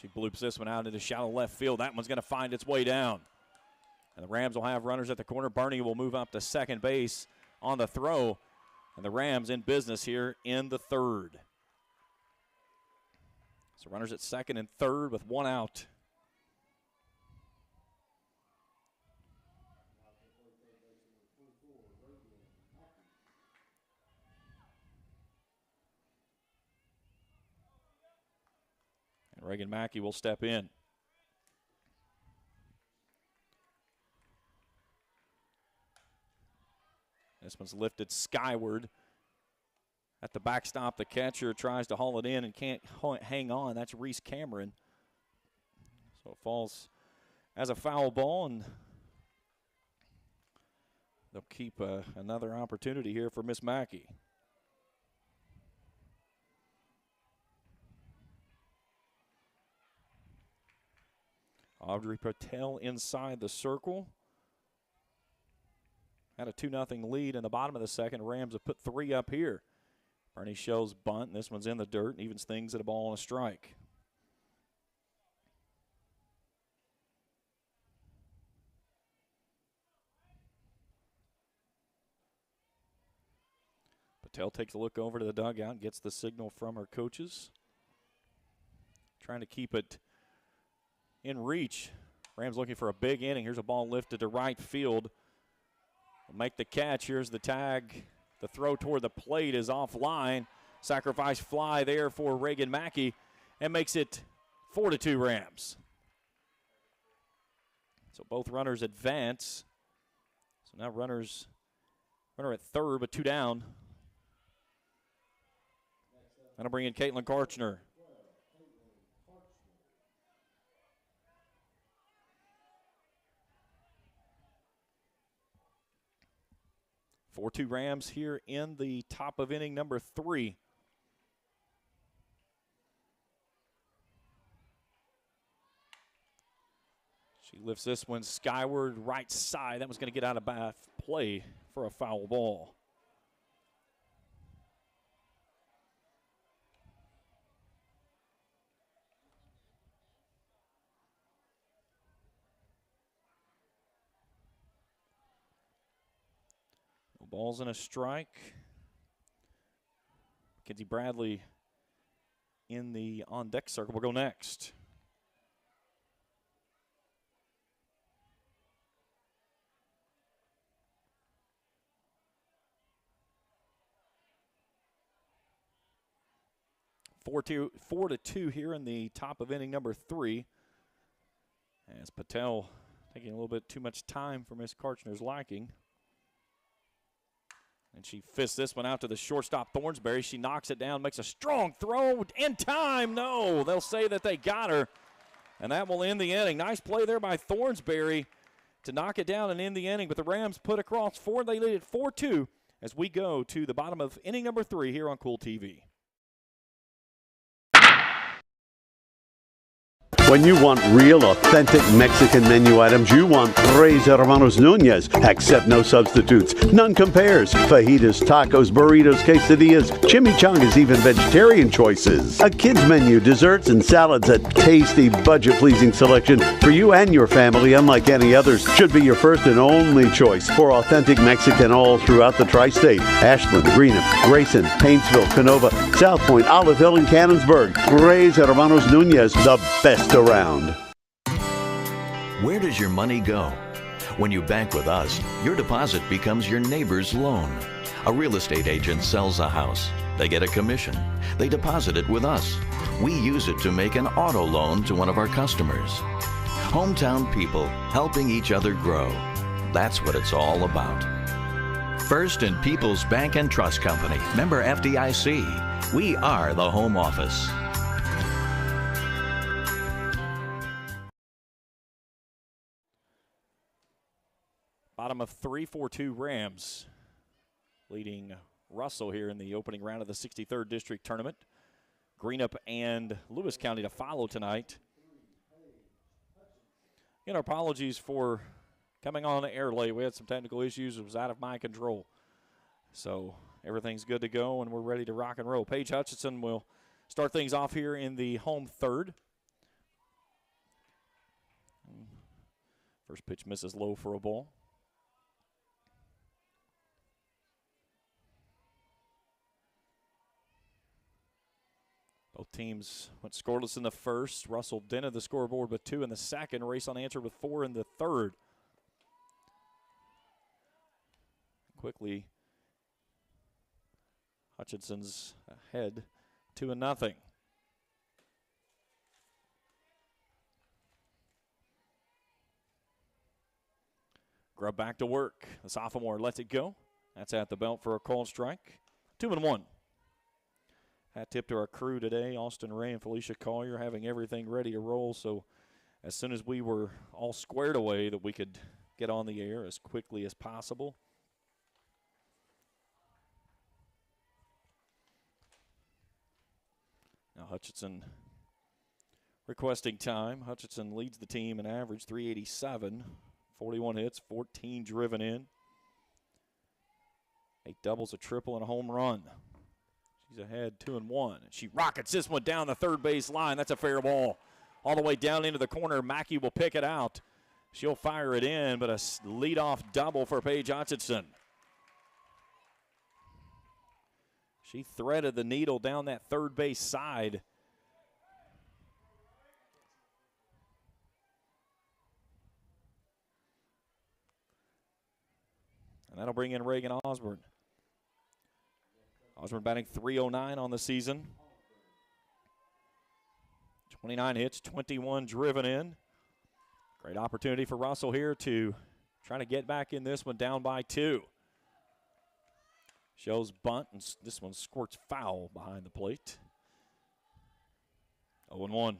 She bloops this one out into shallow left field. That one's going to find its way down. And the Rams will have runners at the corner. Bernie will move up to second base on the throw. And the Rams in business here in the third. So runners at second and third with one out. And Reagan Mackey will step in. This one's lifted skyward. At the backstop, the catcher tries to haul it in and can't hang on. That's Reese Cameron. So it falls as a foul ball, and they'll keep another opportunity here for Miss Mackey. Audrey Patel inside the circle. Had a 2-0 lead in the bottom of the second. Rams have put 3 up here. Bernie shows bunt, and this one's in the dirt and evens things at a ball and a strike. Patel takes a look over to the dugout and gets the signal from her coaches. Trying to keep it in reach. Rams looking for a big inning. Here's a ball lifted to right field. Will make the catch. Here's the tag. The throw toward the plate is offline. Sacrifice fly there for Reagan Mackey and makes it 4-2 Rams. So both runners advance. So now runner at third, but 2 down. That'll bring in Caitlin Karchner. 4-2 Rams here in the top of inning number 3. She lifts this one skyward, right side. That was going to get out of play for a foul ball. Balls and a strike. Mackenzie Bradley in the on-deck circle will go next. Four to two here in the top of inning number 3. As Patel taking a little bit too much time for Miss Karchner's liking. And she fists this one out to the shortstop, Thornsberry. She knocks it down, makes a strong throw in time. No, they'll say that they got her, and that will end the inning. Nice play there by Thornsberry to knock it down and end the inning. But the Rams put across 4. They lead it 4-2 as we go to the bottom of inning number 3 here on Cool TV. When you want real, authentic Mexican menu items, you want Tres Hermanos Nunez. Accept no substitutes. None compares. Fajitas, tacos, burritos, quesadillas, chimichangas, even vegetarian choices. A kids menu, desserts and salads, a tasty, budget-pleasing selection for you and your family, unlike any others. Should be your first and only choice for authentic Mexican all throughout the tri-state. Ashland, Greenup, Grayson, Paintsville, Canova, South Point, Olive Hill, and Cannonsburg. Tres Hermanos Nunez, the best around. Where does your money go? When you bank with us, your deposit becomes your neighbor's loan. A real estate agent sells a house. They get a commission. They deposit it with us. We use it to make an auto loan to one of our customers. Hometown people helping each other grow. That's what it's all about. First and People's Bank and Trust Company, member FDIC. We are the home office. Bottom of 3, 4-2 Rams leading Russell here in the opening round of the 63rd District Tournament. Greenup and Lewis County to follow tonight. Again, our apologies for coming on the air late. We had some technical issues. It was out of my control. So everything's good to go, and we're ready to rock and roll. Paige Hutchinson will start things off here in the home third. First pitch misses low for a ball. Both teams went scoreless in the first. Russell dented the scoreboard with 2 in the second. Raceland answered with 4 in the third. Quickly, Hutchinson's ahead 2-0. Grubb back to work. The sophomore lets it go. That's at the belt for a called strike. 2-1. Hat tip to our crew today, Austin Ray and Felicia Collier, having everything ready to roll. So as soon as we were all squared away that we could get on the air as quickly as possible. Now Hutchinson requesting time. Hutchinson leads the team in average, 387. 41 hits, 14 driven in. 8 doubles, a triple, and a home run. She's ahead 2-1. And she rockets this one down the third base line. That's a fair ball. All the way down into the corner. Mackey will pick it out. She'll fire it in, but a leadoff double for Paige Hutchinson. She threaded the needle down that third base side. And that'll bring in Reagan Osborne. Osborne batting .309 on the season. 29 hits, 21 driven in. Great opportunity for Russell here to try to get back in this one, down by 2. Shows bunt, and this one squirts foul behind the plate. 0-1.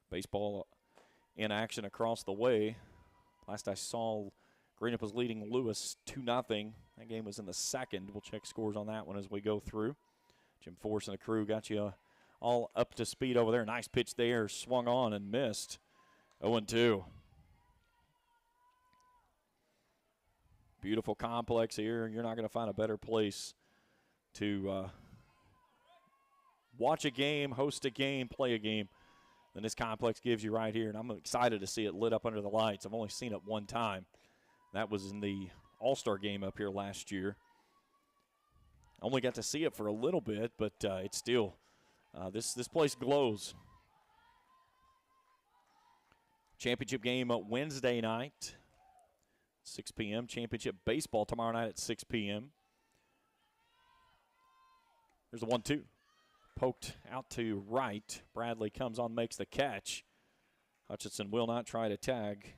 Baseball in action across the way. Last I saw, Greenup was leading Lewis 2-0. That game was in the second. We'll check scores on that one as we go through. Jim Force and the crew got you all up to speed over there. Nice pitch there, swung on and missed. 0-2. Beautiful complex here. You're not going to find a better place to watch a game, host a game, play a game than this complex gives you right here. And I'm excited to see it lit up under the lights. I've only seen it one time. That was in the All-Star game up here last year. Only got to see it for a little bit, but it's still, this place glows. Championship game Wednesday night, 6 p.m. Championship baseball tomorrow night at 6 p.m. There's a 1-2. Poked out to right. Bradley comes on, makes the catch. Hutchinson will not try to tag.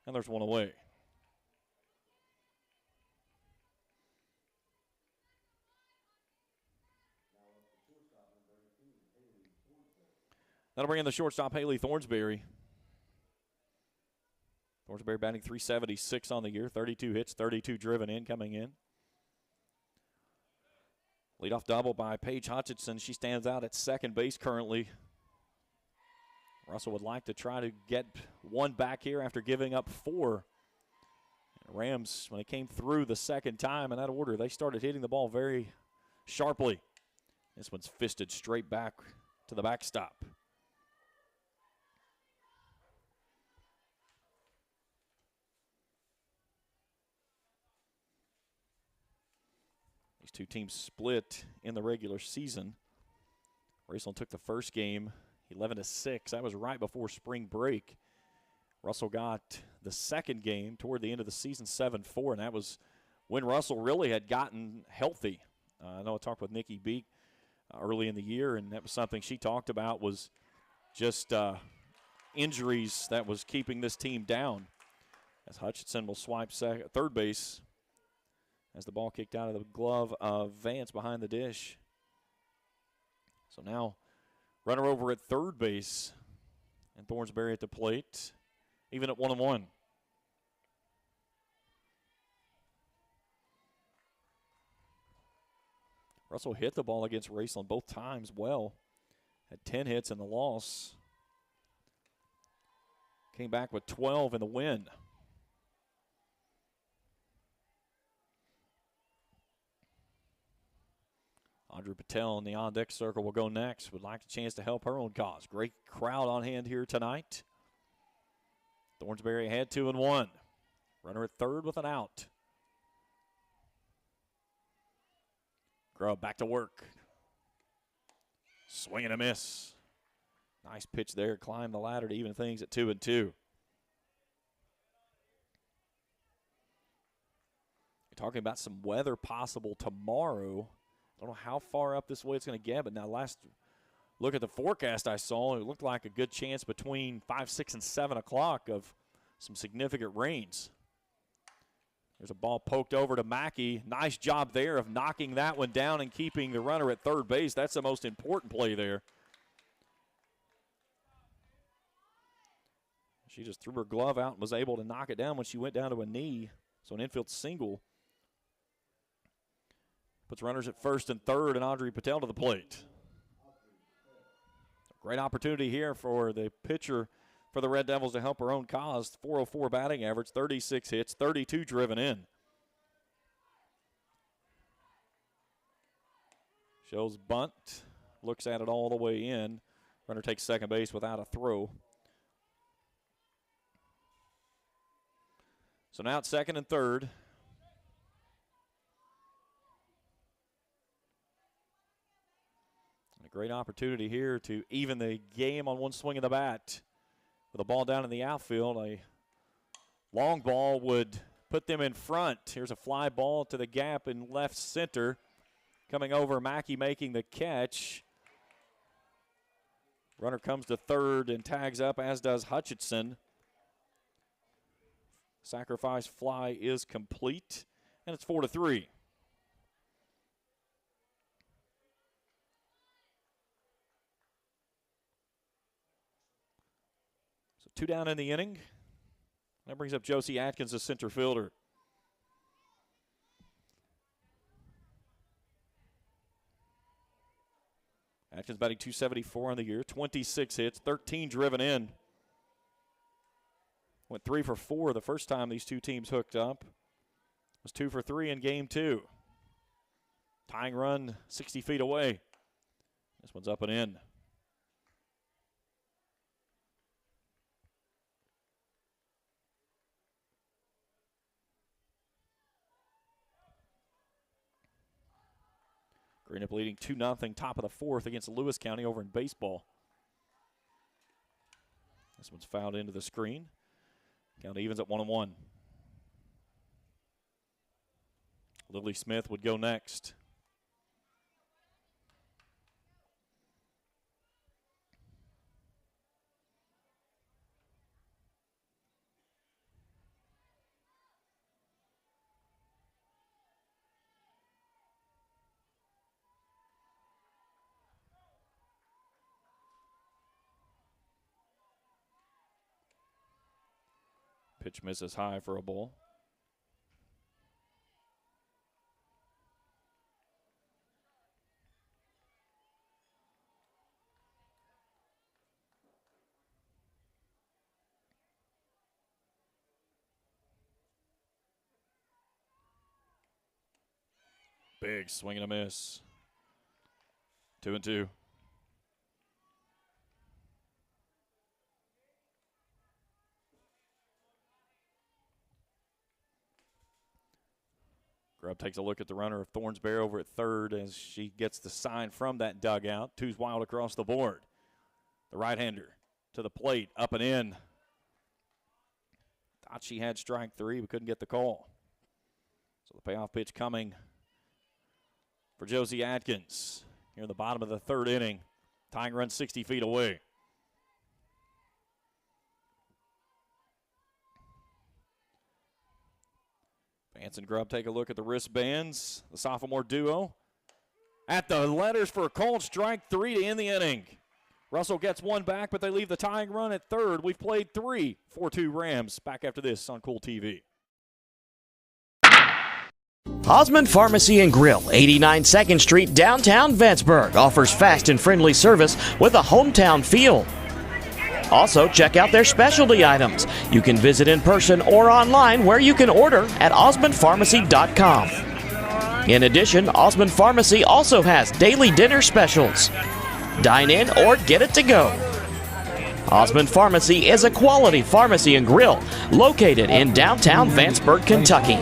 And there's one away. That'll bring in the shortstop, Haley Thornsberry. Thornsberry batting .376 on the year. 32 hits, 32 driven in, coming in. Leadoff double by Paige Hutchinson. She stands out at second base currently. Russell would like to try to get one back here after giving up 4. Rams, when they came through the second time in that order, they started hitting the ball very sharply. This one's fisted straight back to the backstop. These two teams split in the regular season. Raceland took the first game 11-6. That was right before spring break. Russell got the second game toward the end of the season 7-4, and that was when Russell really had gotten healthy. I know I talked with Nikki Beek early in the year, and that was something she talked about was just injuries that was keeping this team down. As Hutchinson will swipe third base as the ball kicked out of the glove of Vance behind the dish. So now runner over at third base, and Thornsberry at the plate, even at 1-1. Russell hit the ball against Raceland both times well. Had 10 hits in the loss. Came back with 12 in the win. Audrey Patel in the on-deck circle will go next. Would like a chance to help her own cause. Great crowd on hand here tonight. Thornsberry ahead 2-1. Runner at third with an out. Grubb back to work. Swing and a miss. Nice pitch there. Climb the ladder to even things at 2-2. You're talking about some weather possible tomorrow. I don't know how far up this way it's going to get, but now last look at the forecast I saw, it looked like a good chance between 5, 6, and 7 o'clock of some significant rains. There's a ball poked over to Mackey. Nice job there of knocking that one down and keeping the runner at third base. That's the most important play there. She just threw her glove out and was able to knock it down when she went down to a knee. So an infield single. Puts runners at first and third, and Audrey Patel to the plate. Great opportunity here for the pitcher for the Red Devils to help her own cause. 404 batting average, 36 hits, 32 driven in. Shows bunt, looks at it all the way in. Runner takes second base without a throw. So now it's second and third. A great opportunity here to even the game on one swing of the bat. With a ball down in the outfield, a long ball would put them in front. Here's a fly ball to the gap in left center. Coming over, Mackey making the catch. Runner comes to third and tags up, as does Hutchinson. Sacrifice fly is complete, and it's 4-3. So 2 down in the inning. That brings up Josie Atkins, the center fielder. Atkins batting .274 on the year, 26 hits, 13 driven in. Went 3 for 4 the first time these two teams hooked up. Was 2 for 3 in game 2. Tying run 60 feet away. This one's up and in. Greenup leading 2-0, top of the fourth against Lewis County over in baseball. This one's fouled into the screen. Count evens at 1-1. Lily Smith would go next. Pitch misses high for a ball. Big swing and a miss. 2-2. Grubb takes a look at the runner of Thornsberry over at third as she gets the sign from that dugout. Two's wild across the board. The right-hander to the plate, up and in. Thought she had strike 3, but couldn't get the call. So the payoff pitch coming for Josie Atkins here in the bottom of the third inning. Tying run 60 feet away. Vance and Grubb take a look at the wristbands. The sophomore duo at the letters for a called strike 3 to end the inning. Russell gets one back, but they leave the tying run at third. We've played 3, 4-2 Rams. Back after this on Cool TV. Osmond Pharmacy and Grill, 89 2nd Street, downtown Vanceburg, offers fast and friendly service with a hometown feel. Also, check out their specialty items. You can visit in person or online, where you can order at osmondpharmacy.com. In addition, Osmond Pharmacy also has daily dinner specials. Dine in or get it to go. Osmond Pharmacy is a quality pharmacy and grill located in downtown Vanceburg, Kentucky.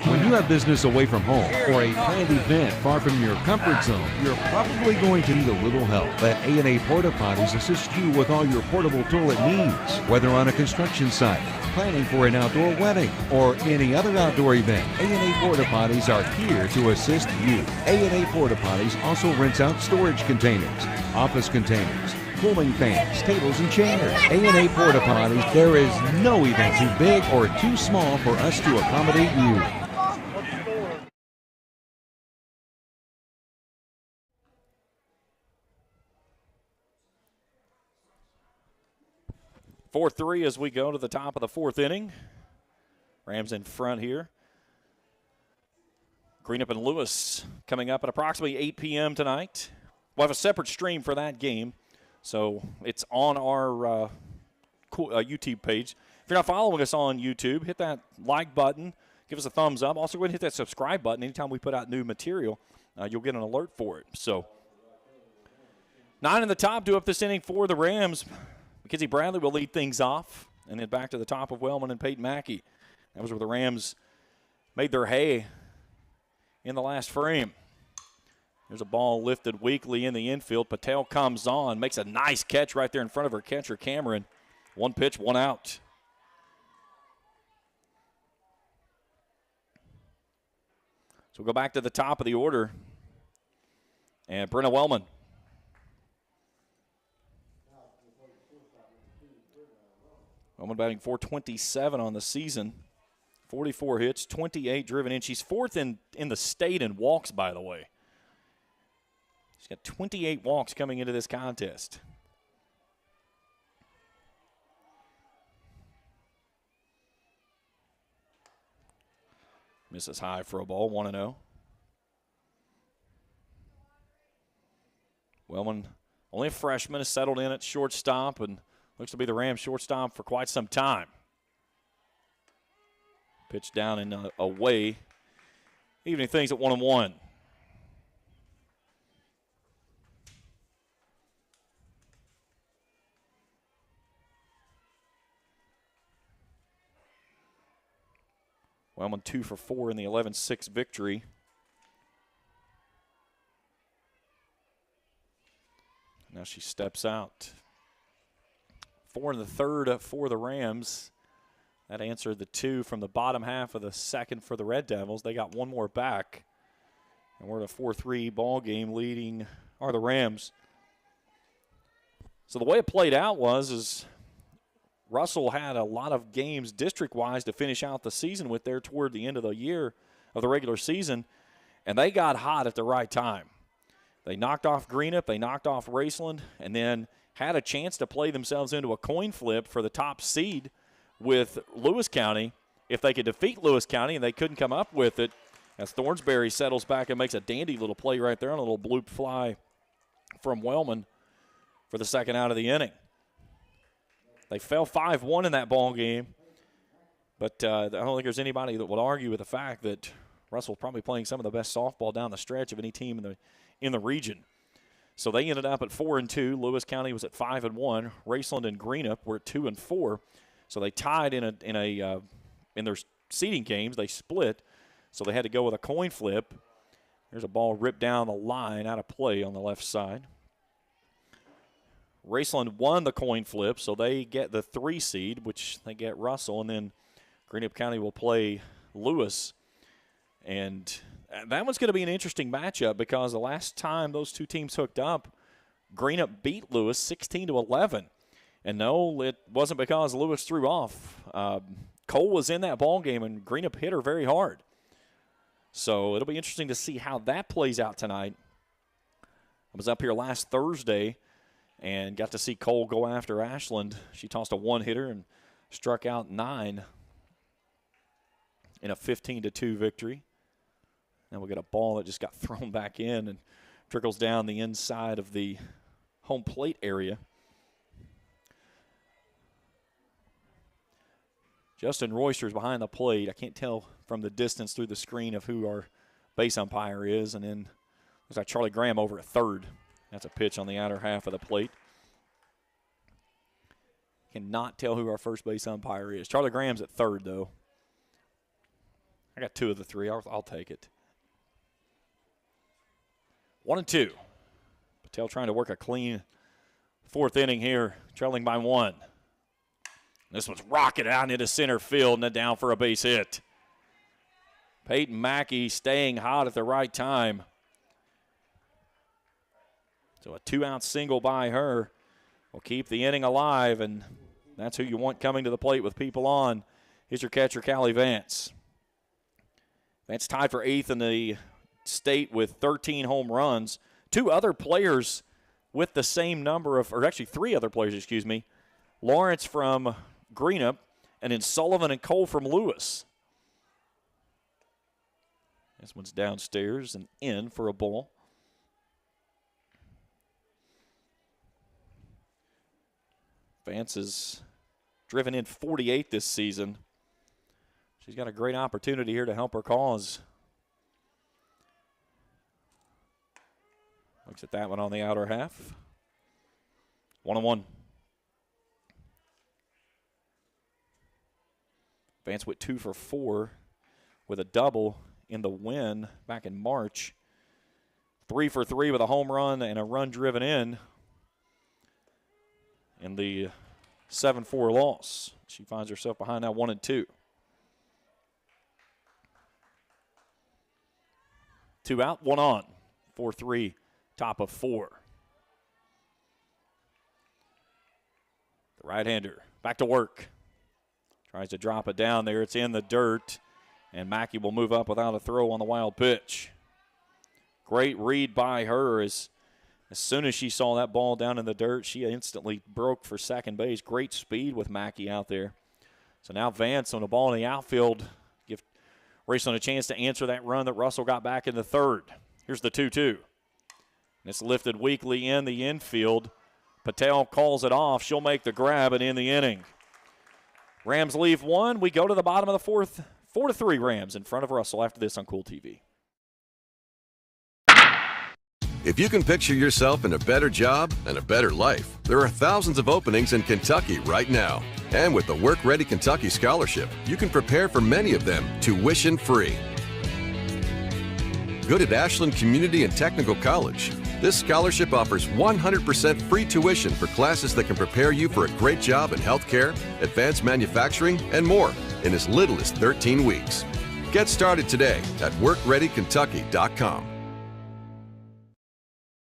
When you have business away from home or a planned event far from your comfort zone, you're probably going to need a little help. Let A&A Porta Potties assist you with all your portable toilet needs, whether on a construction site, planning for an outdoor wedding, or any other outdoor event. A&A Porta Potties are here to assist you. A&A Porta Potties also rents out storage containers, office containers, cooling fans, tables, and chairs. A&A Porta Potties, there is no event too big or too small for us to accommodate you. Four 3 as we go to the top of the fourth inning. Rams in front here. Greenup and Lewis coming up at approximately 8 p.m. tonight. We'll have a separate stream for that game, so it's on our YouTube page. If you're not following us on YouTube, hit that like button, give us a thumbs up. Also, go ahead and hit that subscribe button. Anytime we put out new material, you'll get an alert for it. So, 9 in the top, due up this inning for the Rams. Mackenzie Bradley will lead things off, and then back to the top of Wellman and Peyton Mackey. That was where the Rams made their hay in the last frame. There's a ball lifted weakly in the infield. Patel comes on, makes a nice catch right there in front of her catcher, Cameron. 1 pitch, 1 out. So we'll go back to the top of the order. And Brenna Wellman. Wellman batting .427 on the season. 44 hits, 28 driven in. She's fourth in the state in walks, by the way. She's got 28 walks coming into this contest. Misses high for a ball, 1-0. Wellman, only a freshman, has settled in at shortstop and looks to be the Rams shortstop for quite some time. Pitch down and away. Evening things at 1-1. Wellman 2 for 4 in the 11-6 victory. Now she steps out. 4 in the third for the Rams. That answered the 2 from the bottom half of the second for the Red Devils. They got one more back. And we're in a 4-3 ball game. Leading are the Rams. So the way it played out is Russell had a lot of games district-wise to finish out the season with there toward the end of the year of the regular season, and they got hot at the right time. They knocked off Greenup, they knocked off Raceland, and then had a chance to play themselves into a coin flip for the top seed with Lewis County if they could defeat Lewis County, and they couldn't come up with it as Thornsberry settles back and makes a dandy little play right there on a little bloop fly from Wellman for the second out of the inning. They fell 5-1 in that ball game, but I don't think there's anybody that would argue with the fact that Russell's probably playing some of the best softball down the stretch of any team in the region. So they ended up at 4-2. Lewis County was at 5-1. Raceland and Greenup were at 2-4. So they tied in their seeding games. They split, so they had to go with a coin flip. There's a ball ripped down the line out of play on the left side. Raceland won the coin flip, so they get the 3 seed, which they get Russell, and then Greenup County will play Lewis. And that one's going to be an interesting matchup because the last time those two teams hooked up, Greenup beat Lewis 16-11. And no, it wasn't because Lewis threw off. Cole was in that ball game, and Greenup hit her very hard. So it'll be interesting to see how that plays out tonight. I was up here last Thursday and got to see Cole go after Ashland. She tossed a one-hitter and struck out 9 in a 15-2 victory. Now we'll get a ball that just got thrown back in and trickles down the inside of the home plate area. Justin Royster's behind the plate. I can't tell from the distance through the screen of who our base umpire is. And then looks like Charlie Graham over at third. That's a pitch on the outer half of the plate. Cannot tell who our first base umpire is. Charlie Graham's at third, though. I got 2 of the 3. I'll take it. 1-2. Patel trying to work a clean 4th inning here, trailing by 1. This one's rocketed out into center field and then down for a base hit. Peyton Mackey staying hot at the right time. So a 2-out single by her will keep the inning alive, and that's who you want coming to the plate with people on. Here's your catcher, Callie Vance. Vance tied for 8th in the state with 13 home runs. 2 other players with the same number of, or actually 3 other players, excuse me. Lawrence from Greenup, and then Sullivan and Cole from Lewis. This one's downstairs and in for a ball. Vance has driven in 48 this season. She's got a great opportunity here to help her cause. Looks at that one on the outer half. 1-1. Vance went 2 for 4 with a double in the win back in March. 3 for 3 with a home run and a run driven in the 7-4 loss. She finds herself behind now 1-2. 2 out, 1 on. 4-3, top of 4. The right-hander back to work. Tries to drop it down there. It's in the dirt. And Mackey will move up without a throw on the wild pitch. Great read by her. As soon as she saw that ball down in the dirt, she instantly broke for second base. Great speed with Mackey out there. So now Vance on the ball in the outfield. Give Raceland a chance to answer that run that Russell got back in the third. Here's the 2-2. And it's lifted weakly in the infield. Patel calls it off. She'll make the grab and end the inning. Rams leave 1. We go to the bottom of the 4th. 4-3 Rams in front of Russell after this on Cool TV. If you can picture yourself in a better job and a better life, there are thousands of openings in Kentucky right now. And with the Work Ready Kentucky Scholarship, you can prepare for many of them tuition-free. Good at Ashland Community and Technical College. This scholarship offers 100% free tuition for classes that can prepare you for a great job in healthcare, advanced manufacturing, and more in as little as 13 weeks. Get started today at workreadykentucky.com.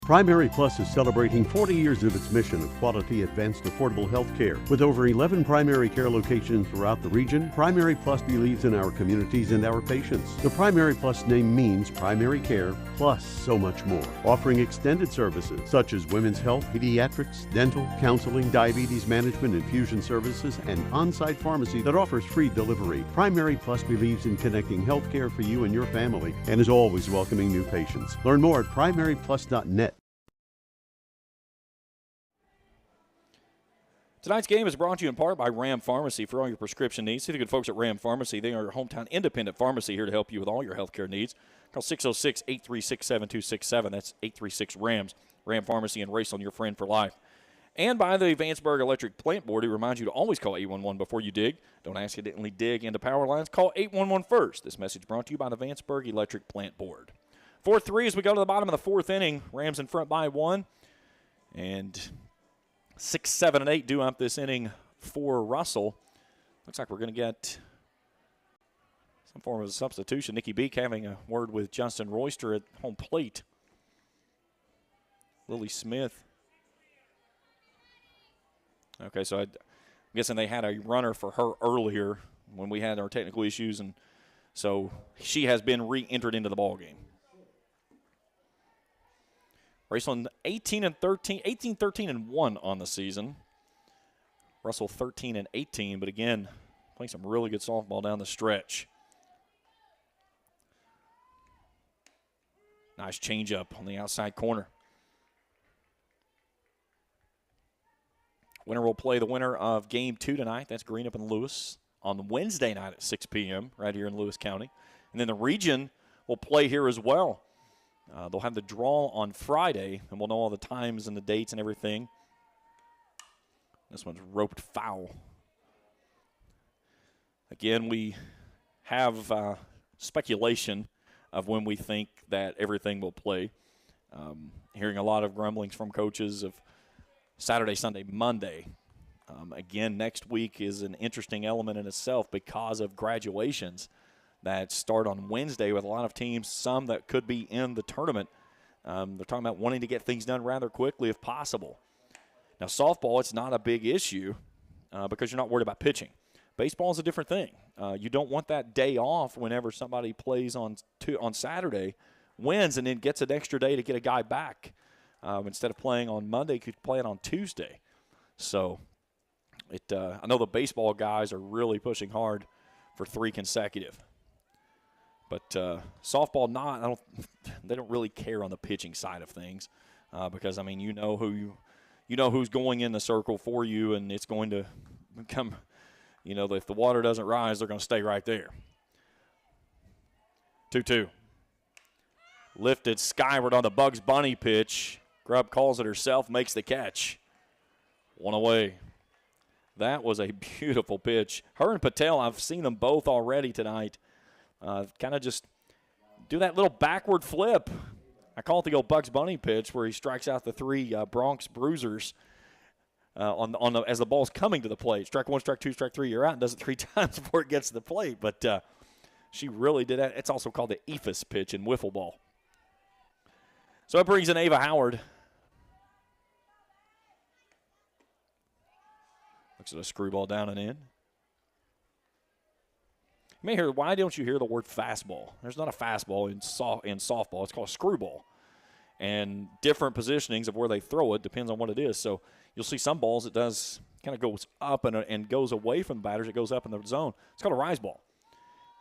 Primary Plus is celebrating 40 years of its mission of quality, advanced, affordable health care. With over 11 primary care locations throughout the region, Primary Plus believes in our communities and our patients. The Primary Plus name means primary care plus so much more. Offering extended services such as women's health, pediatrics, dental, counseling, diabetes management, infusion services, and on-site pharmacy that offers free delivery. Primary Plus believes in connecting health care for you and your family and is always welcoming new patients. Learn more at primaryplus.net. Tonight's game is brought to you in part by Ram Pharmacy for all your prescription needs. See the good folks at Ram Pharmacy. They are your hometown independent pharmacy here to help you with all your healthcare needs. Call 606-836-7267. That's 836-RAMS. Ram Pharmacy and Raceland, your friend for life. And by the Vanceburg Electric Plant Board, who reminds you to always call 811 before you dig. Don't accidentally dig into power lines. Call 811 first. This message brought to you by the Vanceburg Electric Plant Board. 4-3 as we go to the bottom of the 4th inning. Rams in front by 1. And 6, 7, and 8 due up this inning for Russell. Looks like we're going to get some form of a substitution. Nikki Beek having a word with Justin Royster at home plate. Lily Smith. Okay, so I'm guessing they had a runner for her earlier when we had our technical issues, and so she has been re-entered into the ballgame. Raceland 18-13-1 on the season. Russell 13-18, but again, playing some really good softball down the stretch. Nice changeup on the outside corner. Winner will play the winner of Game 2 tonight. That's Greenup and Lewis on Wednesday night at 6 p.m. right here in Lewis County. And then the region will play here as well. They'll have the draw on Friday, and we'll know all the times and the dates and everything. This one's roped foul. Again, we have speculation of when we think that everything will play. Hearing a lot of grumblings from coaches of Saturday, Sunday, Monday. Again, next week is an interesting element in itself because of graduations that start on Wednesday with a lot of teams, some that could be in the tournament. They're talking about wanting to get things done rather quickly if possible. Now, softball, it's not a big issue because you're not worried about pitching. Baseball is a different thing. You don't want that day off whenever somebody plays on Saturday, wins, and then gets an extra day to get a guy back. Instead of playing on Monday, you could play it on Tuesday. So I know the baseball guys are really pushing hard for 3 consecutive. But softball, they don't really care on the pitching side of things because, I mean, you know who's going in the circle for you, and it's going to come, if the water doesn't rise, they're going to stay right there. 2-2. Lifted skyward on the Bugs Bunny pitch. Grubb calls it herself, makes the catch. 1 away. That was a beautiful pitch. Her and Patel, I've seen them both already tonight. Kind of just do that little backward flip. I call it the old Bugs Bunny pitch where he strikes out the 3 Bronx Bruisers as the ball's coming to the plate. Strike 1, strike 2, strike 3, you're out, and does it 3 times before it gets to the plate. But she really did that. It's also called the EFIS pitch in wiffle ball. So it brings in Ava Howard. Looks at a screwball down and in. You may hear, why don't you hear the word fastball? There's not a fastball in softball. It's called a screwball. And different positionings of where they throw it depends on what it is. So you'll see some balls it does kind of goes up and goes away from the batters. It goes up in the zone. It's called a rise ball.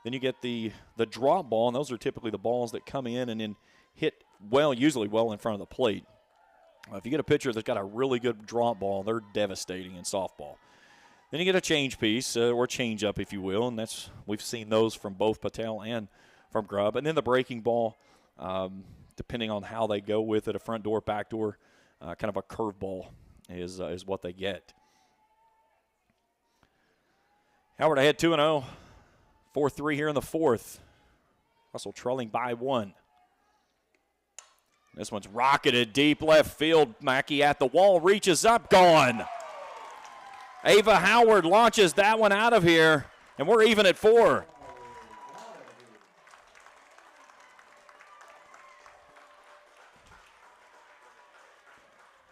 Then you get the drop ball, and those are typically the balls that come in and then hit usually well in front of the plate. If you get a pitcher that's got a really good drop ball, they're devastating in softball. Then you get a change piece, or change up, if you will, and we've seen those from both Patel and from Grubb. And then the breaking ball, depending on how they go with it, a front door, back door, kind of a curveball is what they get. Howard ahead 2-0, 4-3 here in the 4th. Russell trailing by 1. This one's rocketed deep left field. Mackey at the wall, reaches up, gone. Ava Howard launches that one out of here, and we're even at 4.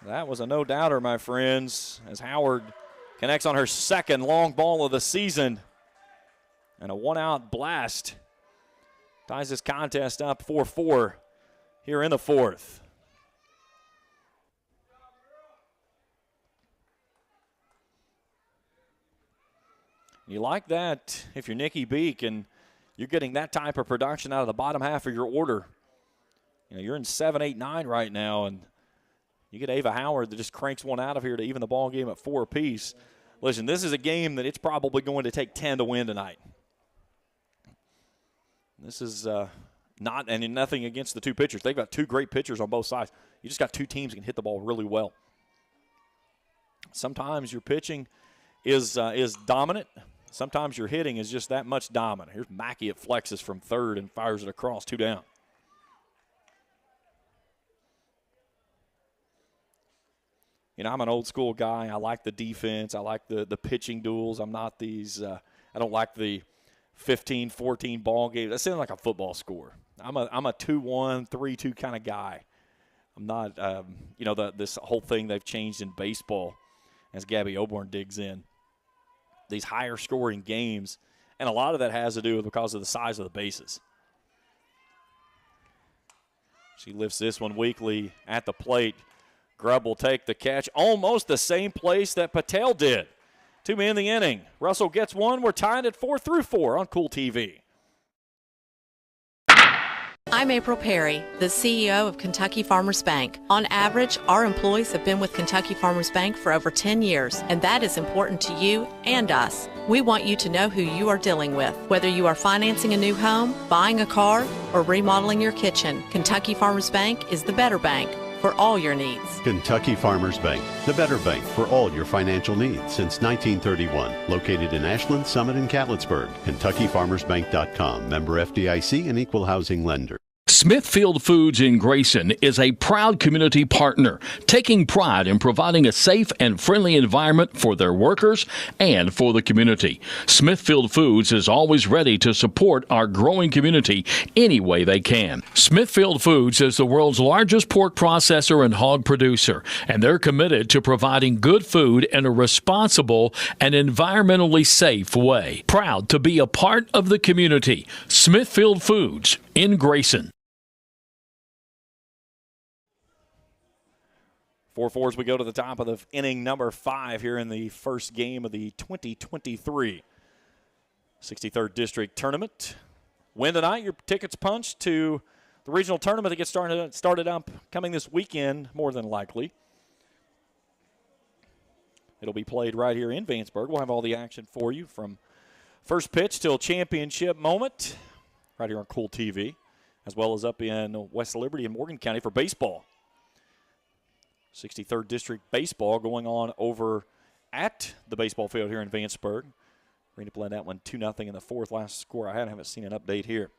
That was a no-doubter, my friends, as Howard connects on her 2nd long ball of the season. And a 1-out blast ties this contest up 4-4 here in the 4th. You like that if you're Nikki Beek and you're getting that type of production out of the bottom half of your order. You're in 7, 8, 9 right now, and you get Ava Howard that just cranks one out of here to even the ball game at 4 apiece. Listen, this is a game that it's probably going to take 10 to win tonight. This is nothing against the 2 pitchers. They've got 2 great pitchers on both sides. You just got 2 teams that can hit the ball really well. Sometimes your pitching is dominant. Sometimes your hitting is just that much dominant. Here's Mackey. It flexes from 3rd and fires it across, 2 down. I'm an old school guy. I like the defense. I like the pitching duels. I'm not these I don't like the 15-14 ball games. That sounds like a football score. I'm a 2-1, 3-2 kind of guy. I'm not this whole thing they've changed in baseball as Gabby Oborn digs in. These higher scoring games, and a lot of that has to do with because of the size of the bases. She lifts this one weakly at the plate. Grubb will take the catch, almost the same place that Patel did. 2 men in the inning. Russell gets one. We're tied at 4-4 on Cool TV. I'm April Perry, the CEO of Kentucky Farmers Bank. On average, our employees have been with Kentucky Farmers Bank for over 10 years, and that is important to you and us. We want you to know who you are dealing with. Whether you are financing a new home, buying a car, or remodeling your kitchen, Kentucky Farmers Bank is the better bank for all your needs. Kentucky Farmers Bank, the better bank for all your financial needs since 1931. Located in Ashland, Summit, and Catlettsburg. KentuckyFarmersBank.com. Member FDIC and equal housing lender. Smithfield Foods in Grayson is a proud community partner, taking pride in providing a safe and friendly environment for their workers and for the community. Smithfield Foods is always ready to support our growing community any way they can. Smithfield Foods is the world's largest pork processor and hog producer, and they're committed to providing good food in a responsible and environmentally safe way. Proud to be a part of the community. Smithfield Foods in Grayson. 4-4 as we go to the top of the inning number 5 here in the first game of the 2023 63rd District Tournament. Win tonight, your tickets punched to the regional tournament that gets started up coming this weekend, more than likely. It'll be played right here in Vanceburg. We'll have all the action for you from first pitch till championship moment right here on Cool TV, as well as up in West Liberty and Morgan County for baseball. 63rd District Baseball going on over at the baseball field here in Vanceburg. Ready to play that one 2-0 in the fourth. Last score I haven't seen an update here.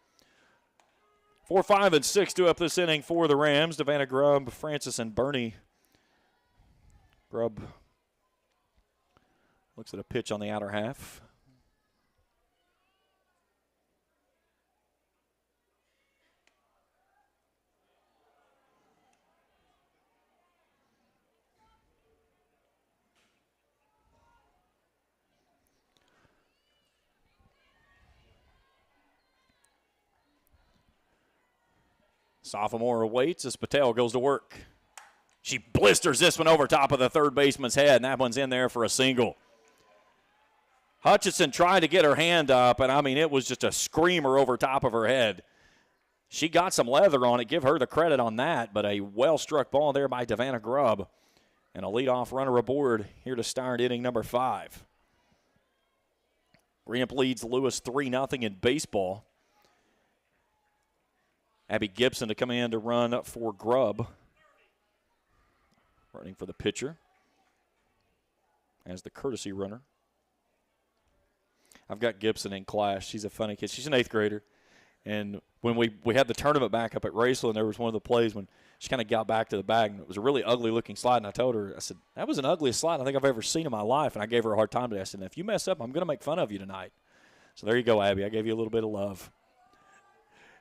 4, 5, and 6 do up this inning for the Rams. Savannah Grubb, Francis, and Bernie. Grubb looks at a pitch on the outer half. Sophomore awaits as Patel goes to work. She blisters this one over top of the third baseman's head, and that one's in there for a single. Hutchinson tried to get her hand up, and, I mean, it was just a screamer over top of her head. She got some leather on it. Give her the credit on that, but a well-struck ball there by Savannah Grubb. And a leadoff runner aboard here to start inning number 5. Gramp leads Lewis 3-0 in baseball. Abby Gibson to come in to run for Grubb. Running for the pitcher as the courtesy runner. I've got Gibson in class. She's a funny kid. She's an 8th grader. And when we had the tournament back up at Raceland, there was one of the plays when she kind of got back to the bag, and it was a really ugly-looking slide. And I told her, I said, that was an ugliest slide I think I've ever seen in my life. And I gave her a hard time today. I said, if you mess up, I'm going to make fun of you tonight. So there you go, Abby. I gave you a little bit of love.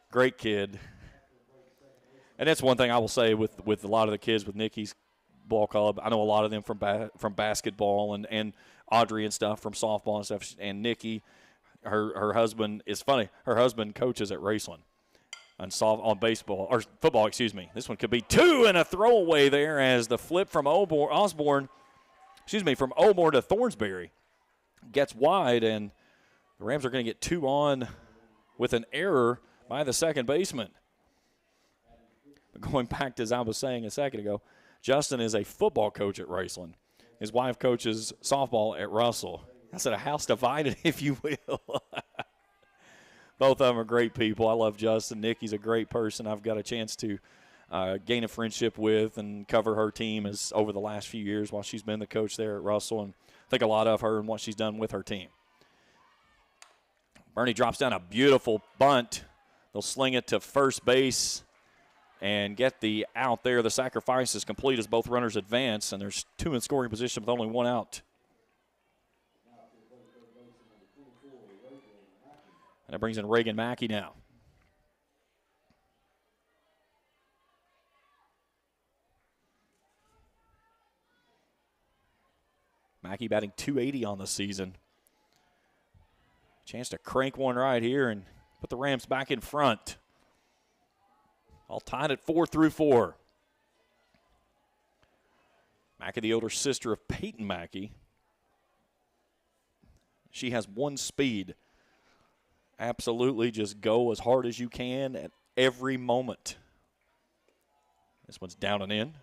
Great kid. And that's one thing I will say with a lot of the kids with Nikki's ball club. I know a lot of them from basketball and Audrey and stuff from softball and stuff. And Nikki, her husband is funny. Her husband coaches at Raceland on baseball or football. Excuse me. This one could be 2 and a throwaway there as the flip from Osborne to Thornsberry gets wide, and the Rams are going to get 2 on with an error by the second baseman. But going back to, as I was saying a second ago, Justin is a football coach at Raceland. His wife coaches softball at Russell. I said a house divided, if you will. Both of them are great people. I love Justin. Nikki's a great person. I've got a chance to gain a friendship with and cover her team over the last few years while she's been the coach there at Russell, and think a lot of her and what she's done with her team. Bernie drops down a beautiful bunt. They'll sling it to first base and get the out there. The sacrifice is complete as both runners advance, and there's 2 in scoring position with only 1 out. And that brings in Reagan Mackey now. Mackey batting .280 on the season. Chance to crank one right here and put the Rams back in front. All tied at 4-4. Mackey, the older sister of Peyton Mackey. She has 1 speed. Absolutely just go as hard as you can at every moment. This one's down and in.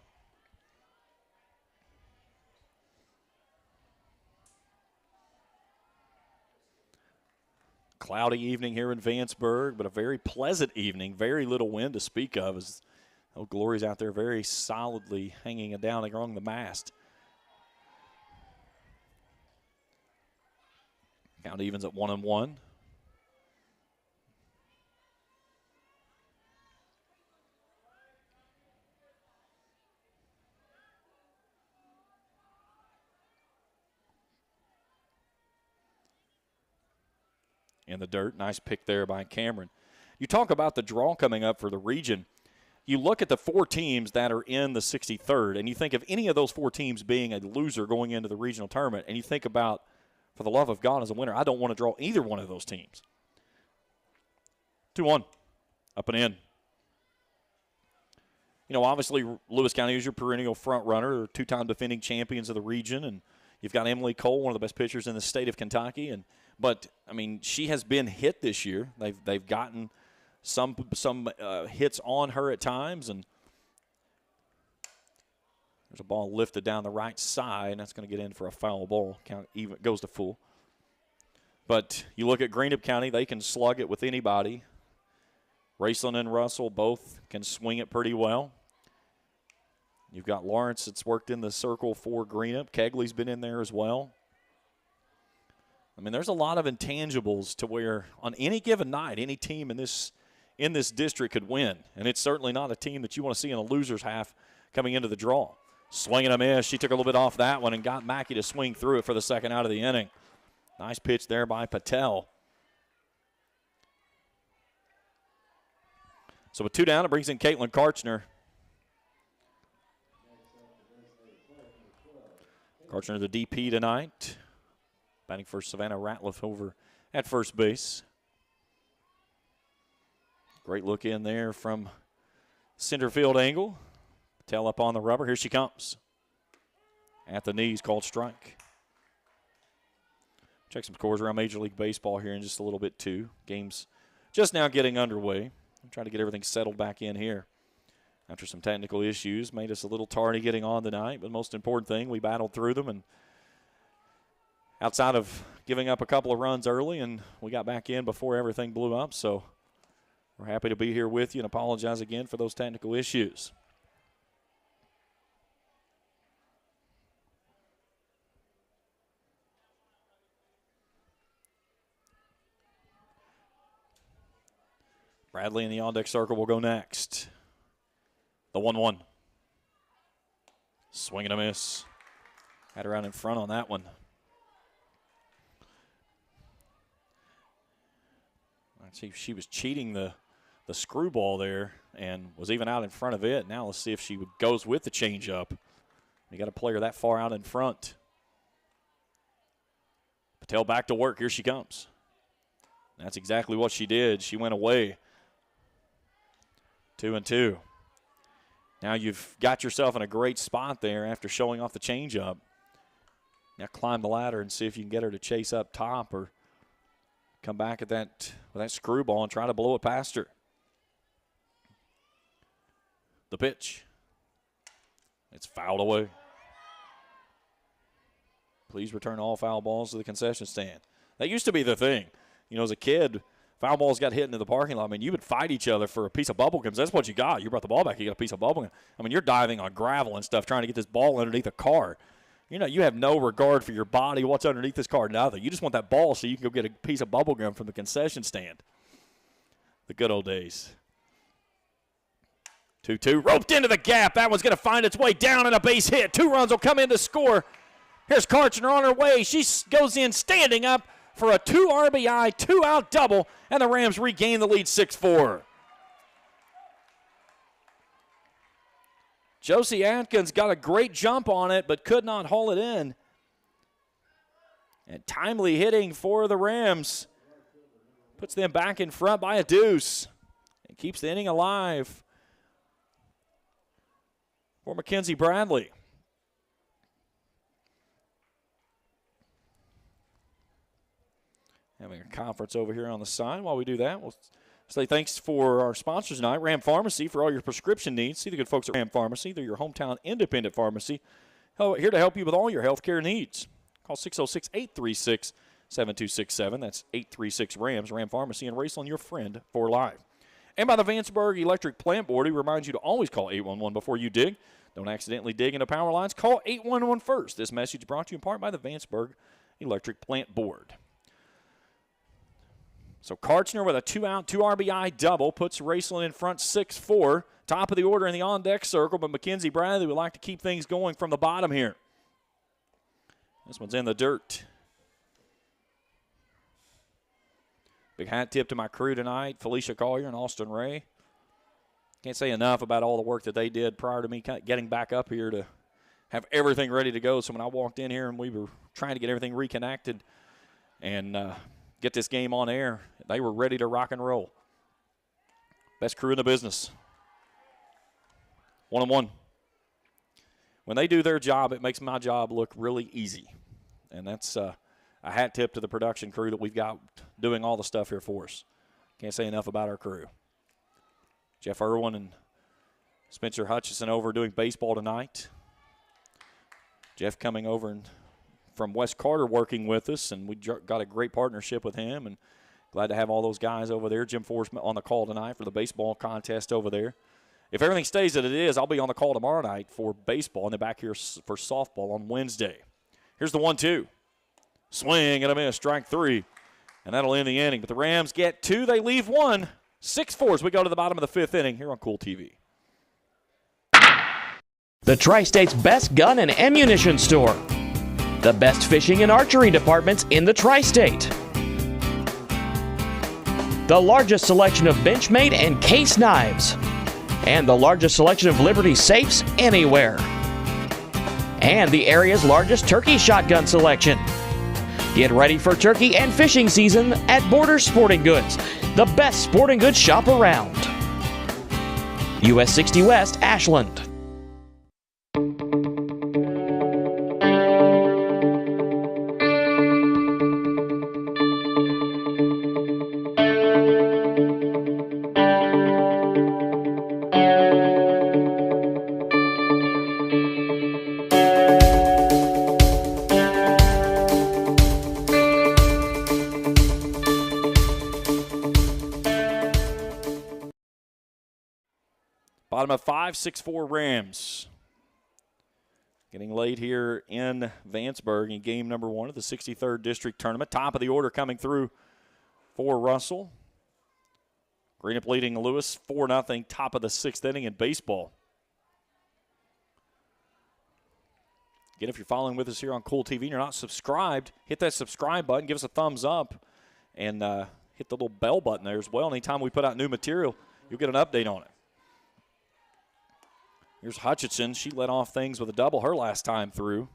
Cloudy evening here in Vanceburg, but a very pleasant evening. Very little wind to speak of as Old Glory's out there very solidly hanging it down along the mast. Count evens at 1-1. In the dirt. Nice pick there by Cameron. You talk about the draw coming up for the region. You look at the 4 teams that are in the 63rd, and you think of any of those 4 teams being a loser going into the regional tournament, and you think about, for the love of God, as a winner, I don't want to draw either one of those teams. 2-1. Up and in. You know, obviously, Lewis County is your perennial front runner. They're 2-time defending champions of the region, and you've got Emily Cole, one of the best pitchers in the state of Kentucky, But, I mean, she has been hit this year. They've gotten some hits on her at times, and there's a ball lifted down the right side, and that's going to get in for a foul ball. Count even goes to full. But you look at Greenup County, they can slug it with anybody. Raceland and Russell both can swing it pretty well. You've got Lawrence that's worked in the circle for Greenup. Kegley's been in there as well. I mean, there's a lot of intangibles to where on any given night, any team in this district could win. And it's certainly not a team that you want to see in a loser's half coming into the draw. Swing and a miss. She took a little bit off that one and got Mackey to swing through it for the second out of the inning. Nice pitch there by Patel. So with 2 down, it brings in Caitlin Karchner. Karchner, the DP tonight. Batting for Savannah Ratliff over at first base. Great look in there from center field angle. Patel up on the rubber. Here she comes. At the knees, called strike. Check some scores around Major League Baseball here in just a little bit, too. Game's just now getting underway. I'm trying to get everything settled back in here. After some technical issues, made us a little tardy getting on tonight. But the most important thing, we battled through them, and outside of giving up a couple of runs early, and we got back in before everything blew up. So we're happy to be here with you and apologize again for those technical issues. Bradley in the on-deck circle will go next. The 1-1. Swing and a miss. Had her out in front on that one. See, she was cheating the screwball there and was even out in front of it. Now let's see if she goes with the changeup. You got a player that far out in front. Patel back to work. Here she comes. That's exactly what she did. She went away. 2-2. Now you've got yourself in a great spot there after showing off the changeup. Now climb the ladder and see if you can get her to chase up top or come back at that with that screwball and try to blow it past her. The pitch. It's fouled away. Please return all foul balls to the concession stand. That used to be the thing. You know, as a kid, foul balls got hit into the parking lot. I mean, you would fight each other for a piece of bubble gum. That's what you got. You brought the ball back, you got a piece of bubble gum. I mean, you're diving on gravel and stuff trying to get this ball underneath a car. You know, you have no regard for your body, what's underneath this car, nothing. You just want that ball so you can go get a piece of bubble gum from the concession stand. The good old days. 2-2, roped into the gap. That one's going to find its way down and a base hit. 2 runs will come in to score. Here's Karchner on her way. She goes in standing up for a 2 RBI, 2-out double, and the Rams regain the lead 6-4. Josie Atkins got a great jump on it, but could not haul it in. And timely hitting for the Rams puts them back in front by a deuce and keeps the inning alive for Mackenzie Bradley. Having a conference over here on the side. While we do that, we'll Say thanks for our sponsors tonight, Ram Pharmacy, for all your prescription needs. See the good folks at Ram Pharmacy. They're your hometown independent pharmacy. Here to help you with all your health care needs. Call 606-836-7267. That's 836-RAMS. Ram Pharmacy in Raceland, your friend for life. And by the Vanceburg Electric Plant Board, who reminds you to always call 811 before you dig. Don't accidentally dig into power lines. Call 811 first. This message brought to you in part by the Vanceburg Electric Plant Board. So Karchner with a 2-out, 2 RBI double puts Raceland in front 6-4. Top of the order in the on-deck circle, but Mackenzie Bradley would like to keep things going from the bottom here. This one's in the dirt. Big hat tip to my crew tonight, Felicia Collier and Austin Ray. Can't say enough about all the work that they did prior to me getting back up here to have everything ready to go. So when I walked in here and we were trying to get everything reconnected and get this game on air, they were ready to rock and roll. Best crew in the business. 1-1. When they do their job, it makes my job look really easy. And that's a hat tip to the production crew that we've got doing all the stuff here for us. Can't say enough about our crew. Jeff Irwin and Spencer Hutchison over doing baseball tonight. Jeff coming over from West Carter working with us, and we got a great partnership with him, and glad to have all those guys over there. Jim Forrest on the call tonight for the baseball contest over there. If everything stays as it is, I'll be on the call tomorrow night for baseball and then back here for softball on Wednesday. Here's the 1-2. Swing and a miss, strike 3. And that'll end the inning. But the Rams get 2, they leave 1. 6-4 as we go to the bottom of the 5th inning here on Cool TV. The Tri-State's best gun and ammunition store. The best fishing and archery departments in the Tri-State. The largest selection of Benchmade and case knives. And the largest selection of Liberty safes anywhere. And the area's largest turkey shotgun selection. Get ready for turkey and fishing season at Border Sporting Goods, the best sporting goods shop around. US 60 West, Ashland. Bottom of 5, 6-4 Rams. Getting late here in Vanceburg in game number 1 of the 63rd District Tournament. Top of the order coming through for Russell. Greenup leading Lewis 4-0, top of the 6th inning in baseball. Again, if you're following with us here on Cool TV and you're not subscribed, hit that subscribe button, give us a thumbs up, and hit the little bell button there as well. Anytime we put out new material, you'll get an update on it. Here's Hutchinson. She led off things with a double her last time through.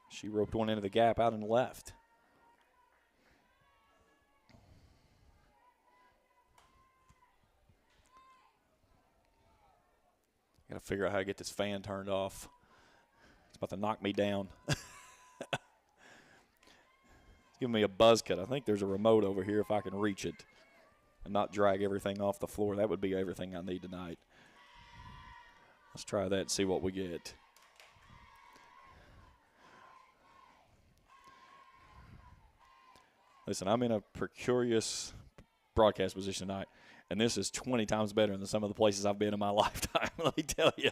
She roped one into the gap out and left. Got to figure out how to get this fan turned off. It's about to knock me down. It's giving me a buzz cut. I think there's a remote over here if I can reach it and not drag everything off the floor. That would be everything I need tonight. Let's try that and see what we get. Listen, I'm in a precarious broadcast position tonight, and this is 20 times better than some of the places I've been in my lifetime, let me tell you.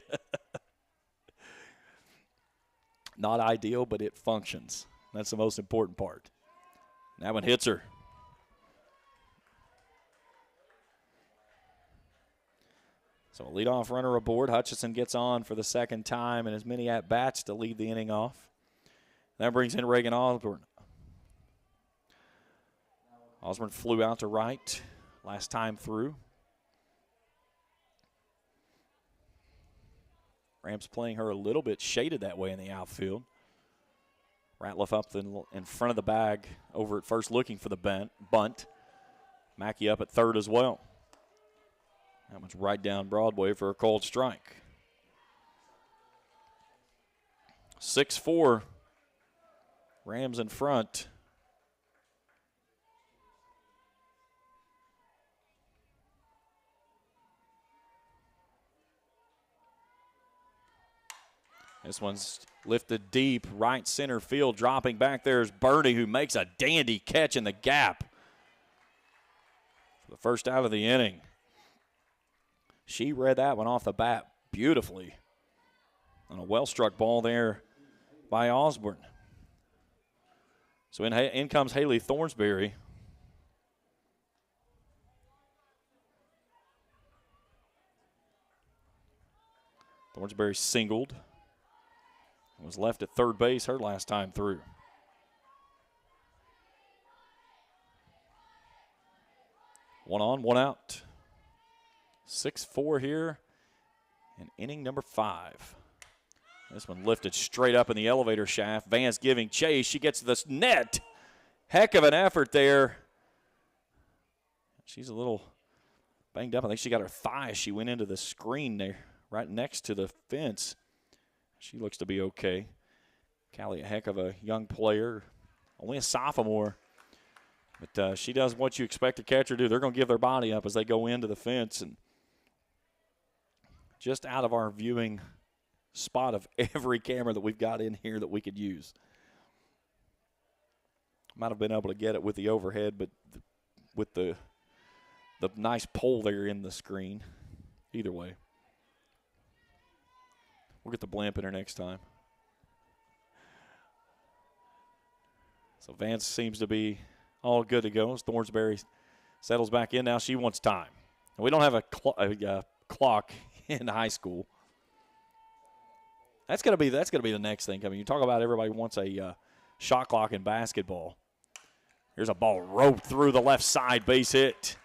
Not ideal, but it functions. That's the most important part. That one hits her. So a leadoff runner aboard. Hutchison gets on for the second time and as many at-bats to lead the inning off. That brings in Reagan Osborne. Osborne flew out to right last time through. Rams playing her a little bit shaded that way in the outfield. Ratliff up in front of the bag over at first looking for the bunt. Mackey up at third as well. That one's right down Broadway for a called strike. 6-4. Rams in front. This one's lifted deep, right center field. Dropping back there is Birdie, who makes a dandy catch in the gap for the first out of the inning. She read that one off the bat beautifully. On a well-struck ball there by Osborne. So in comes Haley Thornsberry. Thornsberry singled. Was left at third base her last time through. One on, one out. 6-4 here in inning number 5. This one lifted straight up in the elevator shaft. Vance giving chase. She gets to the net. Heck of an effort there. She's a little banged up. I think she got her thigh. She went into the screen there right next to the fence. She looks to be okay. Callie, a heck of a young player. Only a sophomore. But she does what you expect a catcher to do. They're going to give their body up as they go into the fence. And just out of our viewing spot of every camera that we've got in here that we could use. Might have been able to get it with the overhead, but with the nice pole there in the screen. Either way. We'll get the blimp in her next time. So Vance seems to be all good to go. As Thornsberry settles back in now, she wants time. And we don't have a clock in high school. That's gonna be the next thing coming. You talk about everybody wants a shot clock in basketball. Here's a ball roped through the left side, base hit.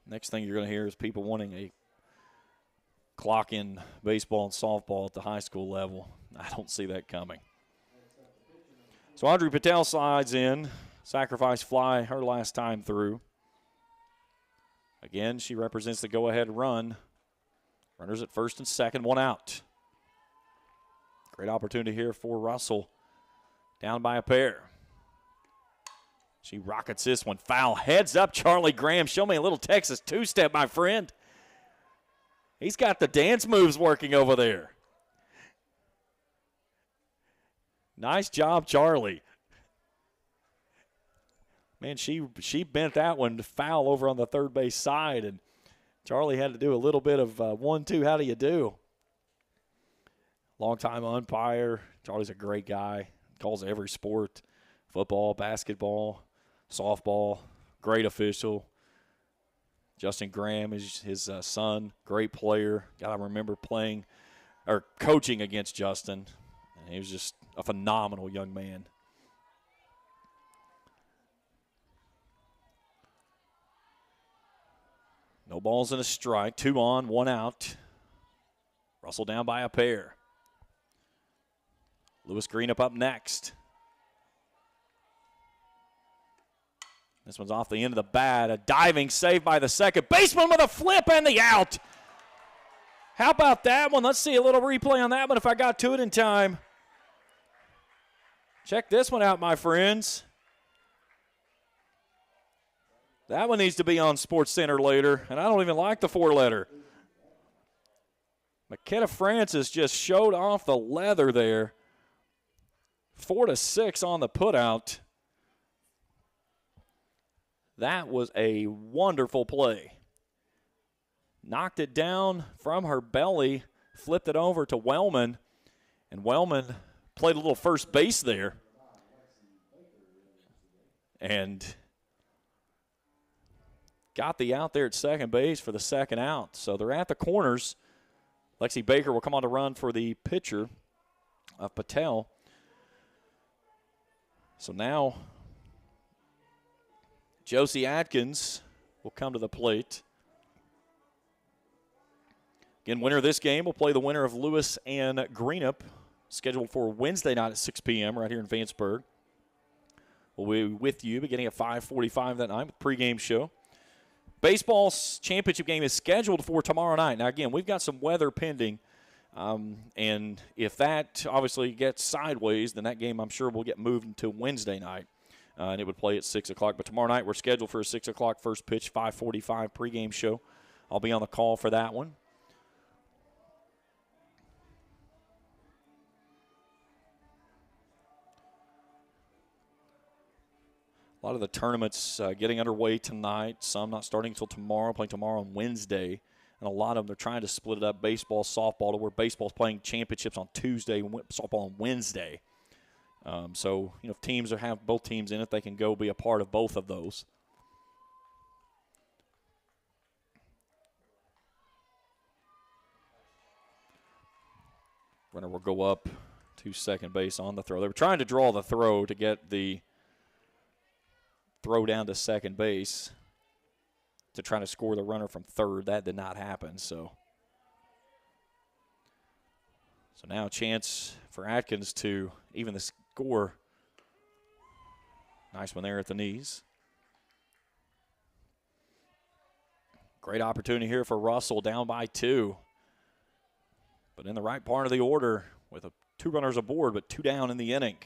Next thing you're going to hear is people wanting a clock in baseball and softball at the high school level. I don't see that coming. So Audrey Patel slides in. Sacrifice fly her last time through. Again, she represents the go-ahead run. Runners at first and second, one out. Great opportunity here for Russell. Down by a pair. She rockets this one foul. Heads up, Charlie Graham. Show me a little Texas two-step, my friend. He's got the dance moves working over there. Nice job, Charlie. Man, she bent that one to foul over on the third base side, and Charlie had to do a little bit of 1-2. How do you do? Long-time umpire. Charlie's a great guy. Calls every sport. Football, basketball, softball, great official. Justin Graham is his son, great player. Got to remember playing or coaching against Justin. And he was just a phenomenal young man. No balls and a strike. 2 on, 1 out. Russell down by a pair. Lewis Green up next. This one's off the end of the bat. A diving save by the second baseman with a flip and the out. How about that one? Let's see a little replay on that one if I got to it in time. Check this one out, my friends. That one needs to be on SportsCenter later, and I don't even like the 4-letter. McKenna Francis just showed off the leather there. 4-6 on the putout. That was a wonderful play. Knocked it down from her belly, flipped it over to Wellman, and Wellman played a little first base there. And got the out there at second base for the second out. So they're at the corners. Lexi Baker will come on to run for the pitcher of Patel. So now Josie Atkins will come to the plate. Again, winner of this game will play the winner of Lewis and Greenup, scheduled for Wednesday night at 6 p.m. right here in Vanceburg. We'll be with you beginning at 5:45 that night with the pregame show. Baseball's championship game is scheduled for tomorrow night. Now, again, we've got some weather pending, and if that obviously gets sideways, then that game I'm sure will get moved until Wednesday night, and it would play at 6 o'clock. But tomorrow night we're scheduled for a 6 o'clock first pitch, 5:45 pregame show. I'll be on the call for that one. A lot of the tournaments getting underway tonight. Some not starting until tomorrow, playing tomorrow on Wednesday. And a lot of them, they're trying to split it up, baseball, softball, to where baseball's playing championships on Tuesday, softball on Wednesday. So, if teams have both teams in it, they can go be a part of both of those. Runner will go up to second base on the throw. They were trying to draw the throw to get the throw down to second base to try to score the runner from third. That did not happen. So now a chance for Atkins to even the score. Nice one there at the knees. Great opportunity here for Russell, down by 2. But in the right part of the order with 2 runners aboard, but 2 down in the inning.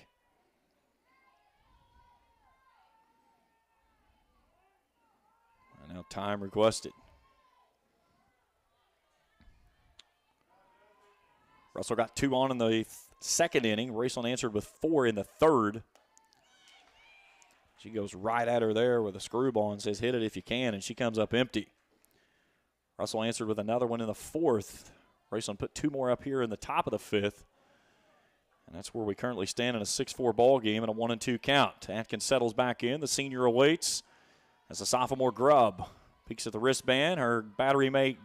And now time requested. Russell got 2 on in the second inning. Raceland answered with 4 in the third. She goes right at her there with a screwball and says, hit it if you can, and she comes up empty. Russell answered with another one in the fourth. Raceland put 2 more up here in the top of the fifth. And that's where we currently stand in a 6-4 ball game and a 1-2 count. Atkins settles back in. The senior awaits as the sophomore Grubb peeks at the wristband. Her battery mate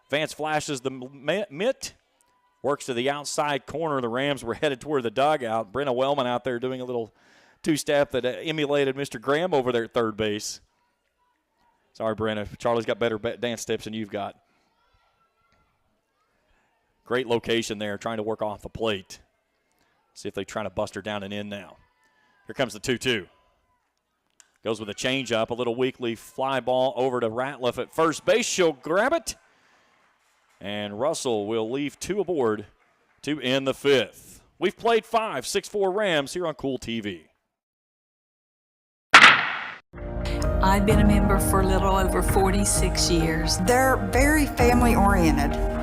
Vance flashes the mitt. Works to the outside corner. The Rams were headed toward the dugout. Brenna Wellman out there doing a little 2-step that emulated Mr. Graham over there at third base. Sorry, Brenna. Charlie's got better dance steps than you've got. Great location there, trying to work off the plate. See if they try to bust her down and in now. Here comes the 2-2. Goes with a changeup, a little weakly fly ball over to Ratliff at first base. She'll grab it. And Russell will leave 2 aboard to end the fifth. We've played 5, 6-4 Rams here on Cool TV. I've been a member for a little over 46 years. They're very family-oriented.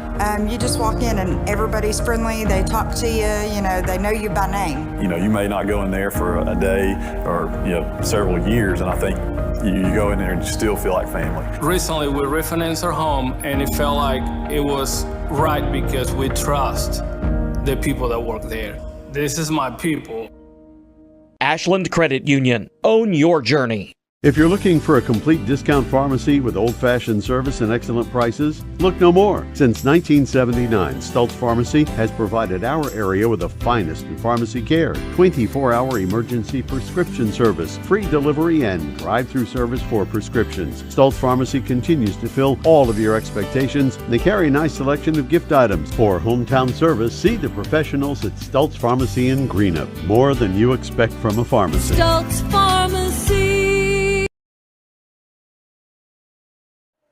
You just walk in and everybody's friendly. They talk to you. They know you by name. You may not go in there for a day or several years, and I think you go in there and you still feel like family. Recently, we refinanced our home, and it felt like it was right because we trust the people that work there. This is my people. Ashland Credit Union. Own your journey. If you're looking for a complete discount pharmacy with old-fashioned service and excellent prices, look no more. Since 1979, Stultz Pharmacy has provided our area with the finest in pharmacy care, 24-hour emergency prescription service, free delivery, and drive-through service for prescriptions. Stultz Pharmacy continues to fill all of your expectations, and they carry a nice selection of gift items. For hometown service, see the professionals at Stultz Pharmacy in Greenup. More than you expect from a pharmacy. Stultz Pharmacy.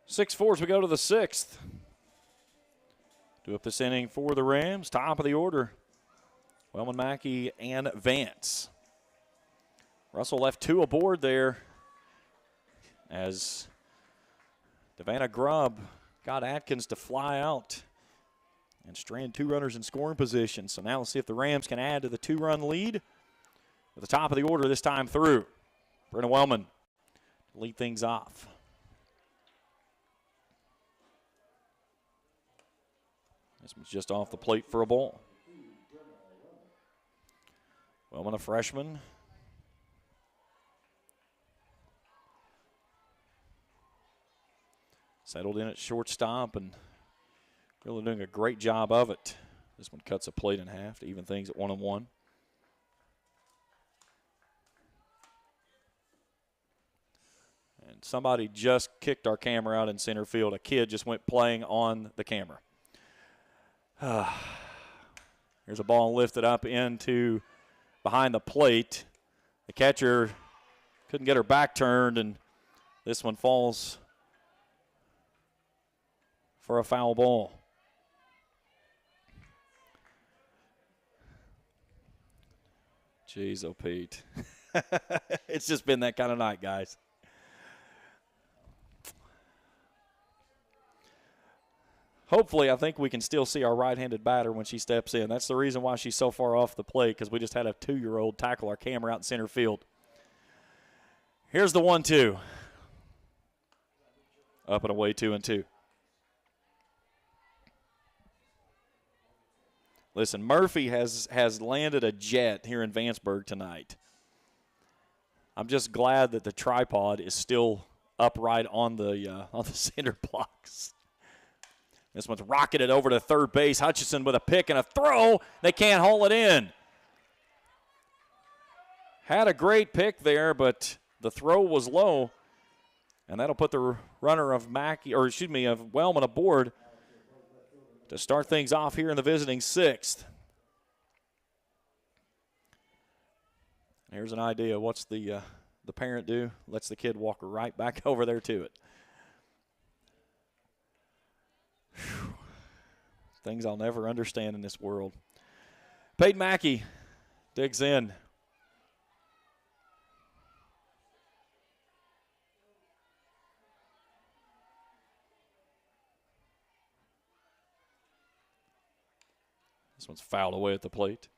6-4 as we go to the 6th. Do up this inning for the Rams. Top of the order, Wellman Mackey and Vance. Russell left 2 aboard there as Devana Grubb got Atkins to fly out and strand 2 runners in scoring position. So now let's see if the Rams can add to the 2-run lead at the top of the order this time through. Brenna Wellman to lead things off. This one's just off the plate for a ball. Wellman, a freshman. Settled in at shortstop and really doing a great job of it. This one cuts a plate in half to even things at 1-1. And somebody just kicked our camera out in center field. A kid just went playing on the camera. Here's a ball lifted up into behind the plate. The catcher couldn't get her back turned, and this one falls for a foul ball. Jeez, oh, Pete. It's just been that kind of night, guys. Hopefully, I think we can still see our right-handed batter when she steps in. That's the reason why she's so far off the plate, because we just had a 2-year-old tackle our camera out in center field. Here's the 1-2. Up and away, 2-2. Listen, Murphy has landed a jet here in Vanceburg tonight. I'm just glad that the tripod is still upright on the center blocks. This one's rocketed over to third base. Hutchison with a pick and a throw. They can't haul it in. Had a great pick there, but the throw was low. And that'll put the runner of Wellman aboard to start things off here in the visiting sixth. Here's an idea. What's the parent do? Lets the kid walk right back over there to it. Whew. Things I'll never understand in this world. Peyton Mackey digs in. This one's fouled away at the plate.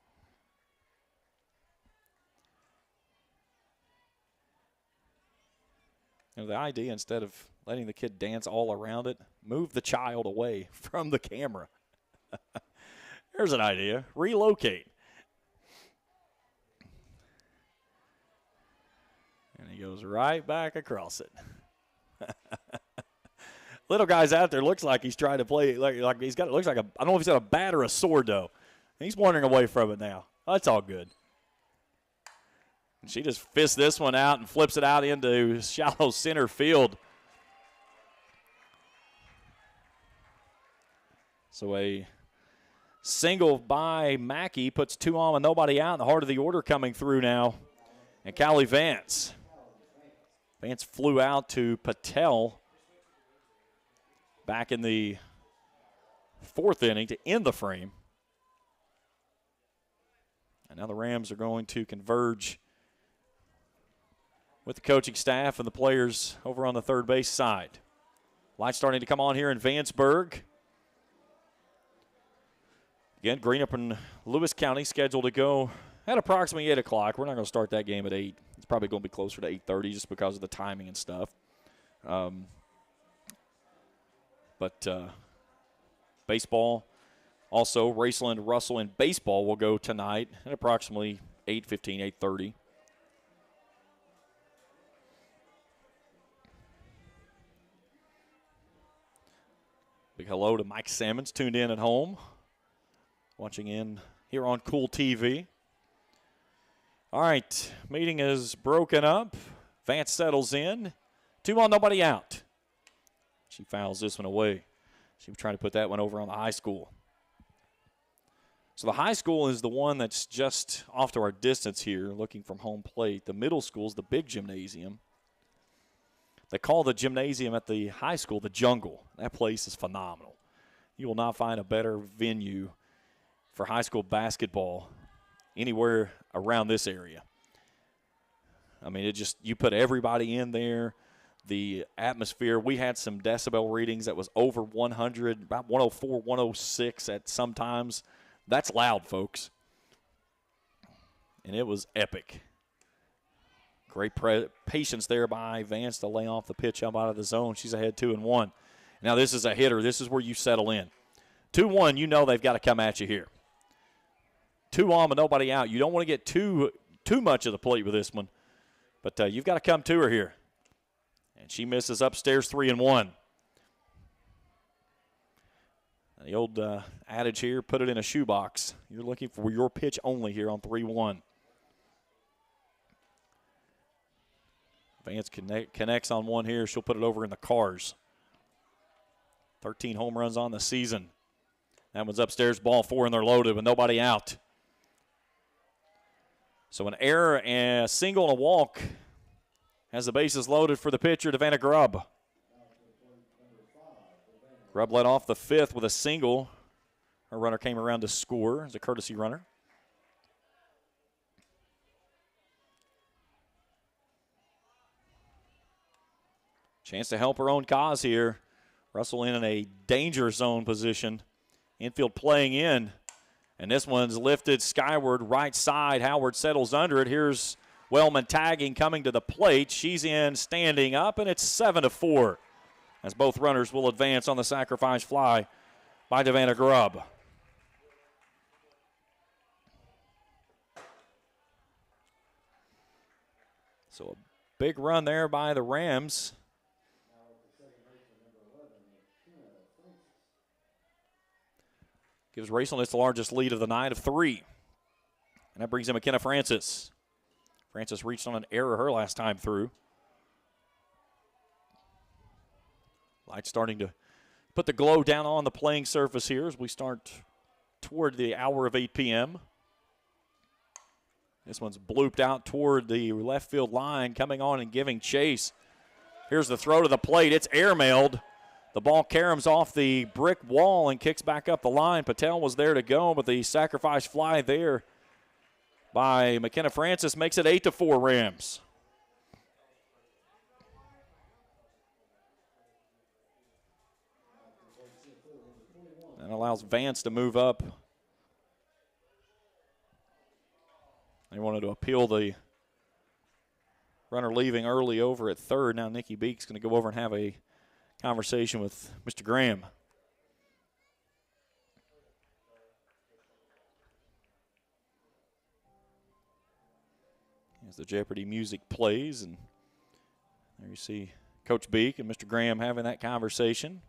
The idea, instead of letting the kid dance all around it, move the child away from the camera. There's an idea. Relocate. And he goes right back across it. Little guy's out there. Looks like he's trying to play. Like he's got. It looks like I don't know if he's got a bat or a sword though. He's wandering away from it now. That's all good. And she just fists this one out and flips it out into shallow center field. So a single by Mackey puts 2 on and nobody out in the heart of the order coming through now. And Callie Vance. Vance flew out to Patel back in the 4th inning to end the frame. And now the Rams are going to converge with the coaching staff and the players over on the third base side. Lights starting to come on here in Vanceburg. Again, Greenup and Lewis County scheduled to go at approximately 8 o'clock. We're not going to start that game at 8. It's probably going to be closer to 8:30 just because of the timing and stuff. But baseball, also Raceland, Russell, and baseball will go tonight at approximately 8:15, 8:30. Big hello to Mike Sammons, tuned in at home, watching in here on Cool TV. All right, meeting is broken up. Vance settles in. 2 on, nobody out. She fouls this one away. She was trying to put that one over on the high school. So the high school is the one that's just off to our distance here, looking from home plate. The middle school is the big gymnasium. They call the gymnasium at the high school the Jungle. That place is phenomenal. You will not find a better venue for high school basketball anywhere around this area. I mean, you put everybody in there. The atmosphere, we had some decibel readings that was over 100, about 104, 106 at some times. That's loud, folks. And it was epic. Great patience there by Vance to lay off the pitch up out of the zone. She's ahead 2-1. Now this is a hitter. This is where you settle in. 2-1, you know they've got to come at you here. 2 on but nobody out. You don't want to get too much of the plate with this one. But you've got to come to her here. And she misses upstairs 3-1. The old adage here, put it in a shoebox. You're looking for your pitch only here on 3-1. Vance connects on one here. She'll put it over in the cars. 13 home runs on the season. That one's upstairs, ball 4, and they're loaded with nobody out. So an error and a single and a walk has the bases loaded for the pitcher, Devanna Grubb. Grubb led off the fifth with a single. Her runner came around to score as a courtesy runner. Chance to help her own cause here. Russell in a danger zone position. Infield playing in. And this one's lifted skyward, right side. Howard settles under it. Here's Wellman tagging, coming to the plate. She's in, standing up, and it's 7-4. As both runners will advance on the sacrifice fly by Devanna Grubb. So a big run there by the Rams. Gives Raceland its largest lead of the night of 3. And that brings in McKenna Francis. Francis reached on an error her last time through. Light starting to put the glow down on the playing surface here as we start toward the hour of 8 p.m. This one's blooped out toward the left field line, coming on and giving chase. Here's the throw to the plate. It's airmailed. The ball caroms off the brick wall and kicks back up the line. Patel was there to go, but the sacrifice fly there by McKenna Francis makes it 8-4 Rams. That allows Vance to move up. They wanted to appeal the runner leaving early over at third. Now Nikki Beek's going to go over and have a conversation with Mr. Graham. As the Jeopardy music plays, and there you see Coach Beek and Mr. Graham having that conversation.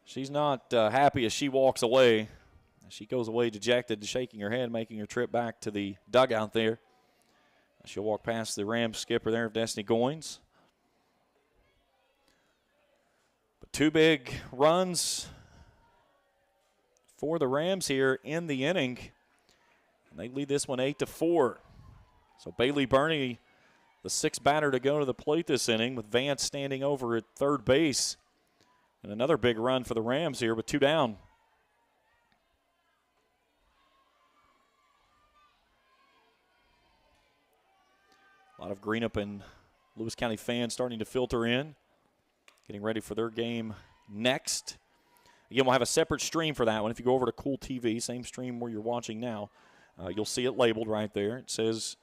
She's not happy as she walks away. She goes away dejected, shaking her head, making her trip back to the dugout there. She'll walk past the Rams skipper there of Destiny Goins. But 2 big runs for the Rams here in the inning. And they lead this one 8-4. So Bailey Burney, the 6th batter to go to the plate this inning, with Vance standing over at third base. And another big run for the Rams here with 2 down. A lot of Greenup and Lewis County fans starting to filter in, getting ready for their game next. Again, we'll have a separate stream for that one. If you go over to Cool TV, same stream where you're watching now, you'll see it labeled right there. It says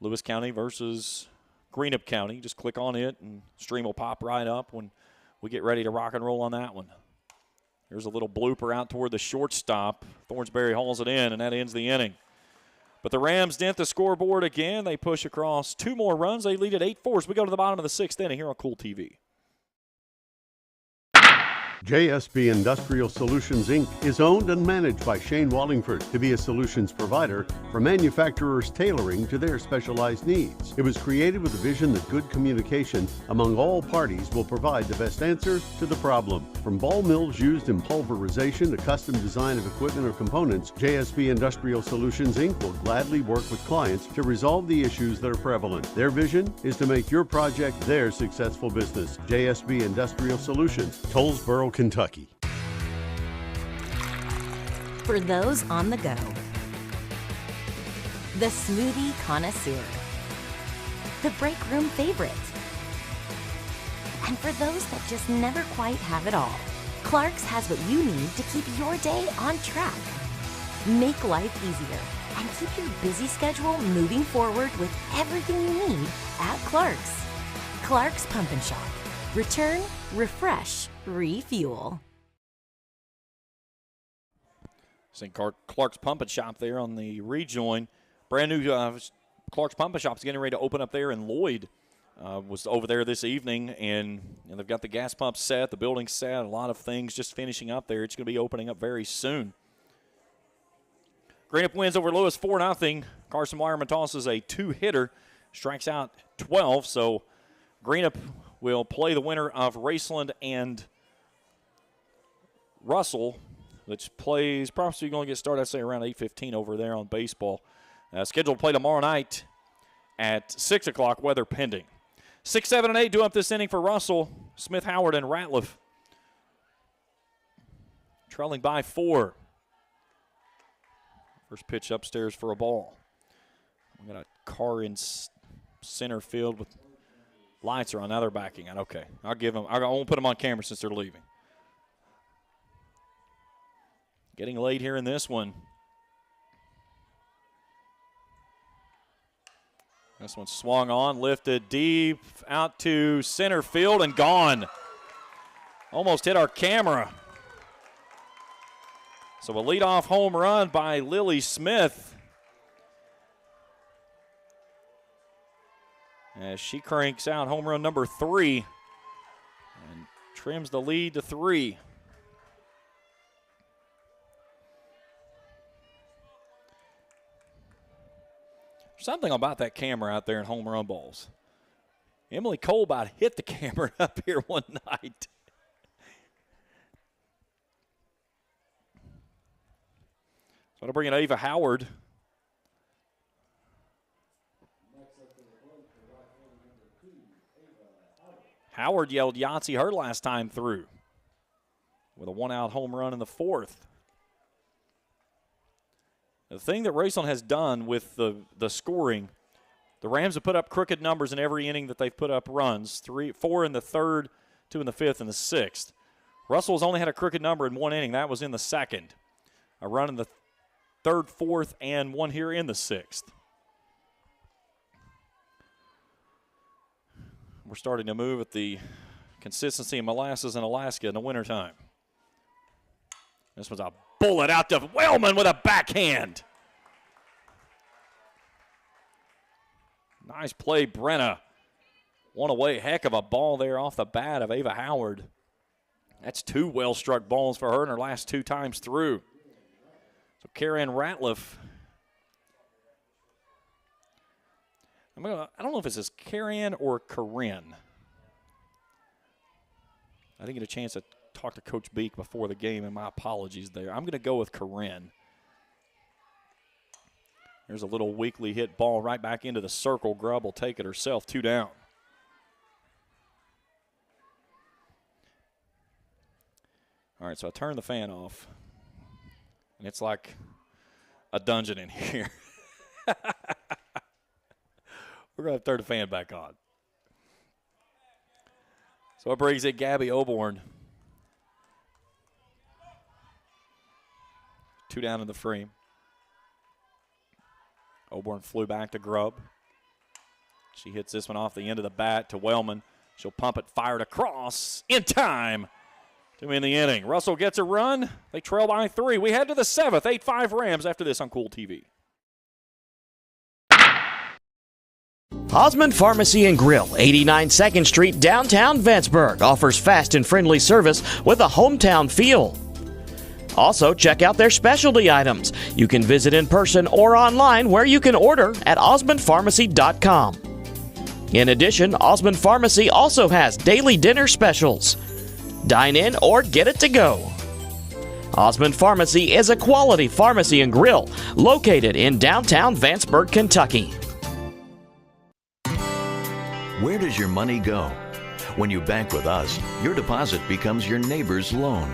Lewis County versus Greenup County. Just click on it and stream will pop right up when we get ready to rock and roll on that one. Here's a little blooper out toward the shortstop. Thornsberry hauls it in, and that ends the inning. But the Rams dent the scoreboard again. They push across 2 more runs. They lead at 8-4 as we go to the bottom of the 6th inning here on Cool TV. JSB Industrial Solutions, Inc. is owned and managed by Shane Wallingford to be a solutions provider for manufacturers tailoring to their specialized needs. It was created with a vision that good communication among all parties will provide the best answer to the problem. From ball mills used in pulverization to custom design of equipment or components, JSB Industrial Solutions, Inc. will gladly work with clients to resolve the issues that are prevalent. Their vision is to make your project their successful business. JSB Industrial Solutions, Tollsboro, Kentucky. For those on the go, the smoothie connoisseur, the break room favorite, and for those that just never quite have it all, Clark's has what you need to keep your day on track. Make life easier and keep your busy schedule moving forward with everything you need at Clark's. Clark's Pump and Shop. Return, refresh, refuel. St. Clark's Pump and Shop there on the rejoin. Brand new Clark's Pump and Shop is getting ready to open up there in Lloyd. Was over there this evening, and they've got the gas pump set, the building set, a lot of things just finishing up there. It's going to be opening up very soon. Greenup wins over Lewis 4-0. Carson Wireman tosses a 2-hitter, strikes out 12. So Greenup will play the winner of Raceland and Russell, which plays probably going to get started, I'd say, around 8:15 over there on baseball. Scheduled to play tomorrow night at 6 o'clock, weather pending. 6, 7, and 8 do up this inning for Russell, Smith, Howard, and Ratliff. Trailing by 4. First pitch upstairs for a ball. We got a car in center field with lights are on. Now they're backing out. Okay, I'll give them. I won't put them on camera since they're leaving. Getting late here in this one. This one swung on, lifted deep out to center field and gone. Almost hit our camera. So a leadoff home run by Lily Smith. As she cranks out home run number 3 and trims the lead to 3. Something about that camera out there in home run balls. Emily Colbott hit the camera up here one night. So to bring in Ava Howard. Howard yelled Yahtzee her last time through with a 1-out home run in the 4th. The thing that Raceland has done with the scoring, the Rams have put up crooked numbers in every inning that they've put up runs, 4 in the 3rd, 2 in the 5th, and the 6th. Russell has only had a crooked number in one inning. That was in the 2nd. A run in the 3rd, 4th, and one here in the 6th. We're starting to move at the consistency of molasses in Alaska in the wintertime. This was a bullet out to Wellman with a backhand. Nice play, Brenna. One away, heck of a ball there off the bat of Ava Howard. That's 2 well-struck balls for her in her last 2 times through. So Karen Ratliff. I don't know if it says Karen or Corinne. I didn't get a chance to talk to Coach Beek before the game, and my apologies there. I'm going to go with Corinne. There's a little weakly hit ball right back into the circle. Grubb will take it herself, 2 down. All right, so I turn the fan off, and it's like a dungeon in here. We're going to have to turn the fan back on. So it brings in Gabby Oborn. 2 down in the frame. Oborn flew back to Grubb. She hits this one off the end of the bat to Wellman. She'll pump it, fired across in time to win the inning. Russell gets a run. They trail by 3. We head to the 7th, 8-5 Rams after this on Cool TV. Osmond Pharmacy and Grill, 89 2nd Street, downtown Vanceburg, offers fast and friendly service with a hometown feel. Also, check out their specialty items. You can visit in person or online where you can order at osmondpharmacy.com. In addition, Osmond Pharmacy also has daily dinner specials. Dine in or get it to go. Osmond Pharmacy is a quality pharmacy and grill located in downtown Vanceburg, Kentucky. Where does your money go? When you bank with us, your deposit becomes your neighbor's loan.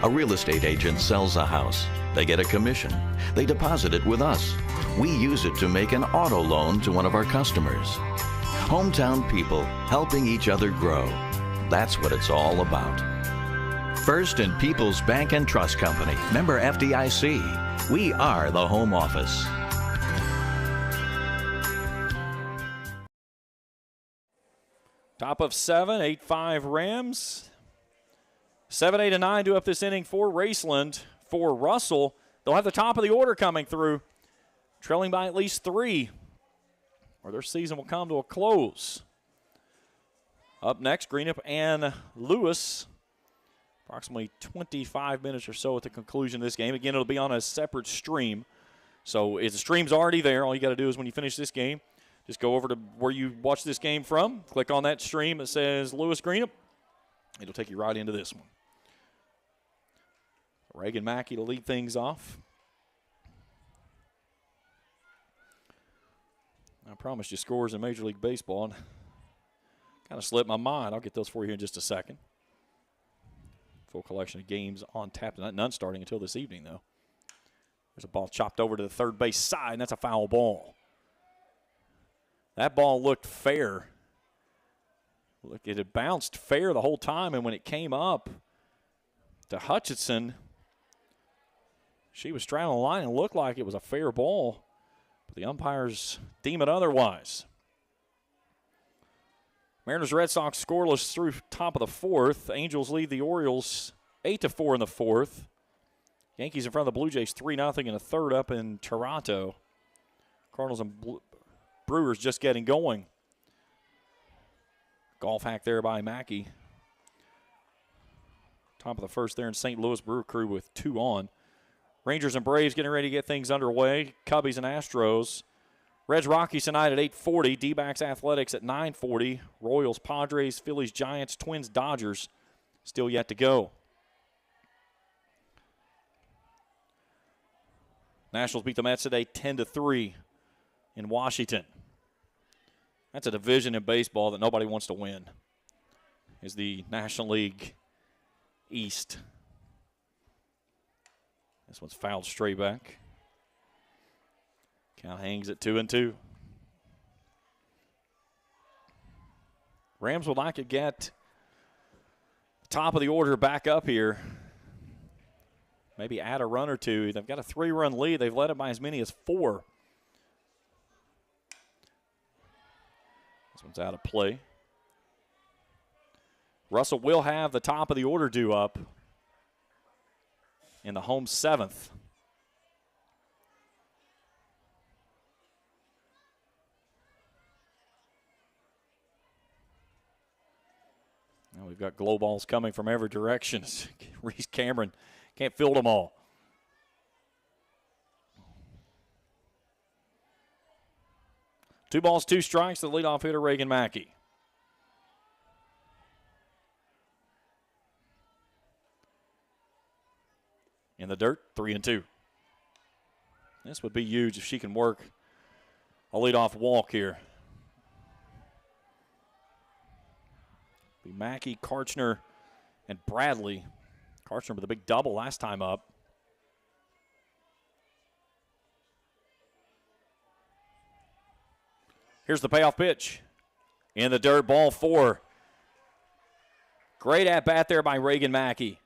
A real estate agent sells a house. They get a commission. They deposit it with us. We use it to make an auto loan to one of our customers. Hometown people helping each other grow. That's what it's all about. First and People's Bank and Trust Company, member FDIC. We are the home office. Top of 7, 8-5 Rams. 7, 8, and 9 do up this inning for Raceland. For Russell, they'll have the top of the order coming through, trailing by at least 3, or their season will come to a close. Up next, Greenup and Lewis. Approximately 25 minutes or so at the conclusion of this game. Again, it'll be on a separate stream. So if the stream's already there, all you got to do is when you finish this game, just go over to where you watch this game from, click on that stream that says Lewis Greenup. It'll take you right into this one. Reagan Mackey to lead things off. I promised you scores in Major League Baseball. Kind of slipped my mind. I'll get those for you in just a second. Full collection of games on tap tonight. None starting until this evening, though. There's a ball chopped over to the third base side, and that's a foul ball. That ball looked fair. Look, it had bounced fair the whole time, and when it came up to Hutchinson, she was straddling the line and looked like it was a fair ball, but the umpires deem it otherwise. Mariners Red Sox scoreless through top of the fourth. Angels lead the Orioles 8-4 in the fourth. Yankees in front of the Blue Jays 3-0 in the third up in Toronto. Cardinals and Brewers just getting going. Golf hack there by Mackey. Top of the first there in St. Louis. Brewer crew with 2 on. Rangers and Braves getting ready to get things underway. Cubbies and Astros. Reds Rockies tonight at 8:40. D-backs Athletics at 9:40. Royals, Padres, Phillies, Giants, Twins, Dodgers still yet to go. Nationals beat the Mets today 10-3 in Washington. That's a division in baseball that nobody wants to win, is the National League East. This one's fouled straight back. Count hangs at 2-2. Rams would like to get top of the order back up here. Maybe add a run or two. They've got a 3-run lead. They've led it by as many as 4. This one's out of play. Russell will have the top of the order due up in the home 7th. Now we've got glow balls coming from every direction. Reese Cameron can't field them all. Two balls, 2 strikes. The leadoff hitter, Reagan Mackey. In the dirt, 3-2. This would be huge if she can work a leadoff walk here. Be Mackey, Karchner, and Bradley. Karchner with a big double last time up. Here's the payoff pitch. In the dirt, ball 4. Great at-bat there by Reagan Mackey.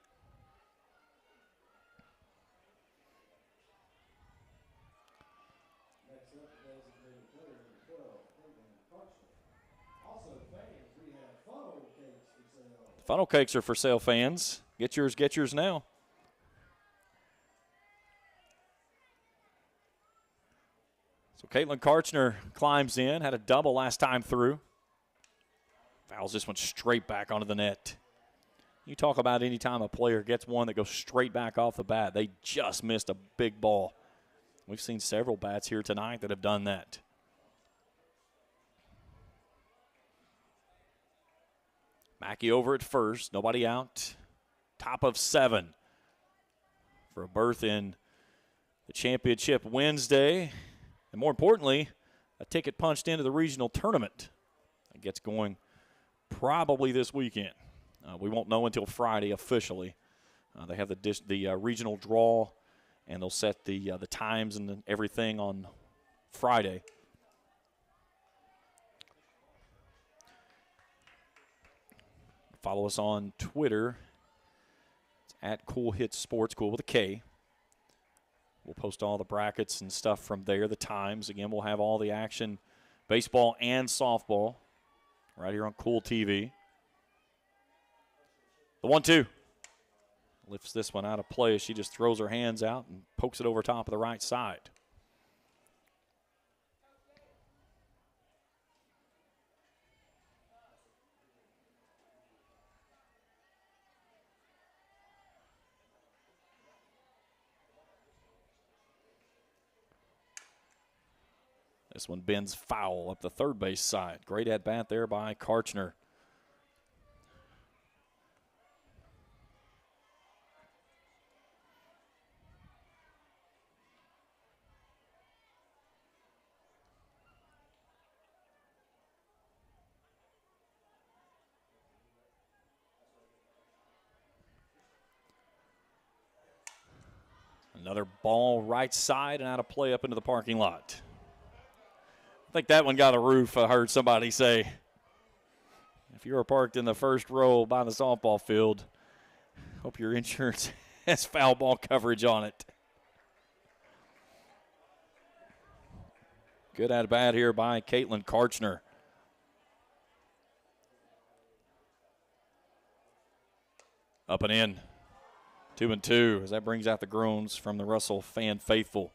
Funnel cakes are for sale, fans. Get yours now. So Caitlin Karchner climbs in, had a double last time through. Fouls this one straight back onto the net. You talk about any time a player gets one that goes straight back off the bat. They just missed a big ball. We've seen several bats here tonight that have done that. Mackey over at first, nobody out. Top of 7 for a berth in the championship Wednesday. And more importantly, a ticket punched into the regional tournament. That gets going probably this weekend. We won't know until Friday officially. They have the regional draw, and they'll set the times and everything on Friday. Follow us on Twitter. It's at Cool Hits Sports, cool with a K. We'll post all the brackets and stuff from there, the times. Again, we'll have all the action, baseball and softball, right here on Cool TV. The 1-2. Lifts this one out of play as she just throws her hands out and pokes it over top of the right side. This one bends foul up the third base side. Great at-bat there by Karchner. Another ball right side and out of play up into the parking lot. I think that one got a roof, I heard somebody say. If you were parked in the first row by the softball field, hope your insurance has foul ball coverage on it. Good at bat here by Caitlin Karchner. Up and in. 2-2 as that brings out the groans from the Russell fan faithful.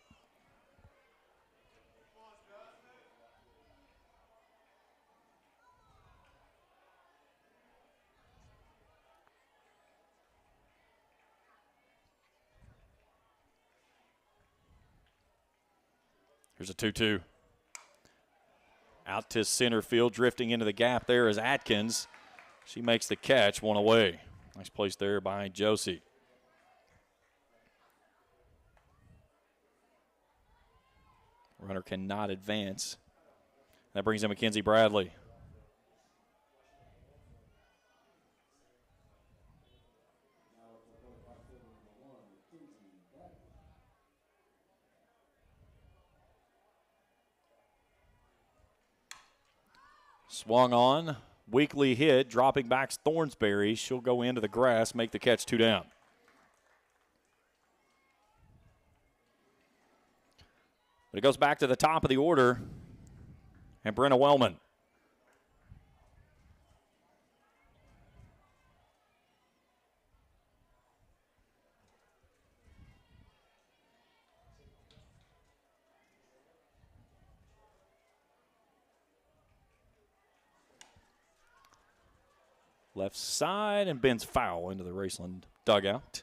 Here's a 2-2. Out to center field, drifting into the gap there is Atkins. She makes the catch, one away. Nice place there by Josie. Runner cannot advance. That brings in Mackenzie Bradley. Swung on, weakly hit, dropping back Thornsberry. She'll go into the grass, make the catch, 2 down. But it goes back to the top of the order, and Brenna Wellman. Left side and bends foul into the Raceland dugout.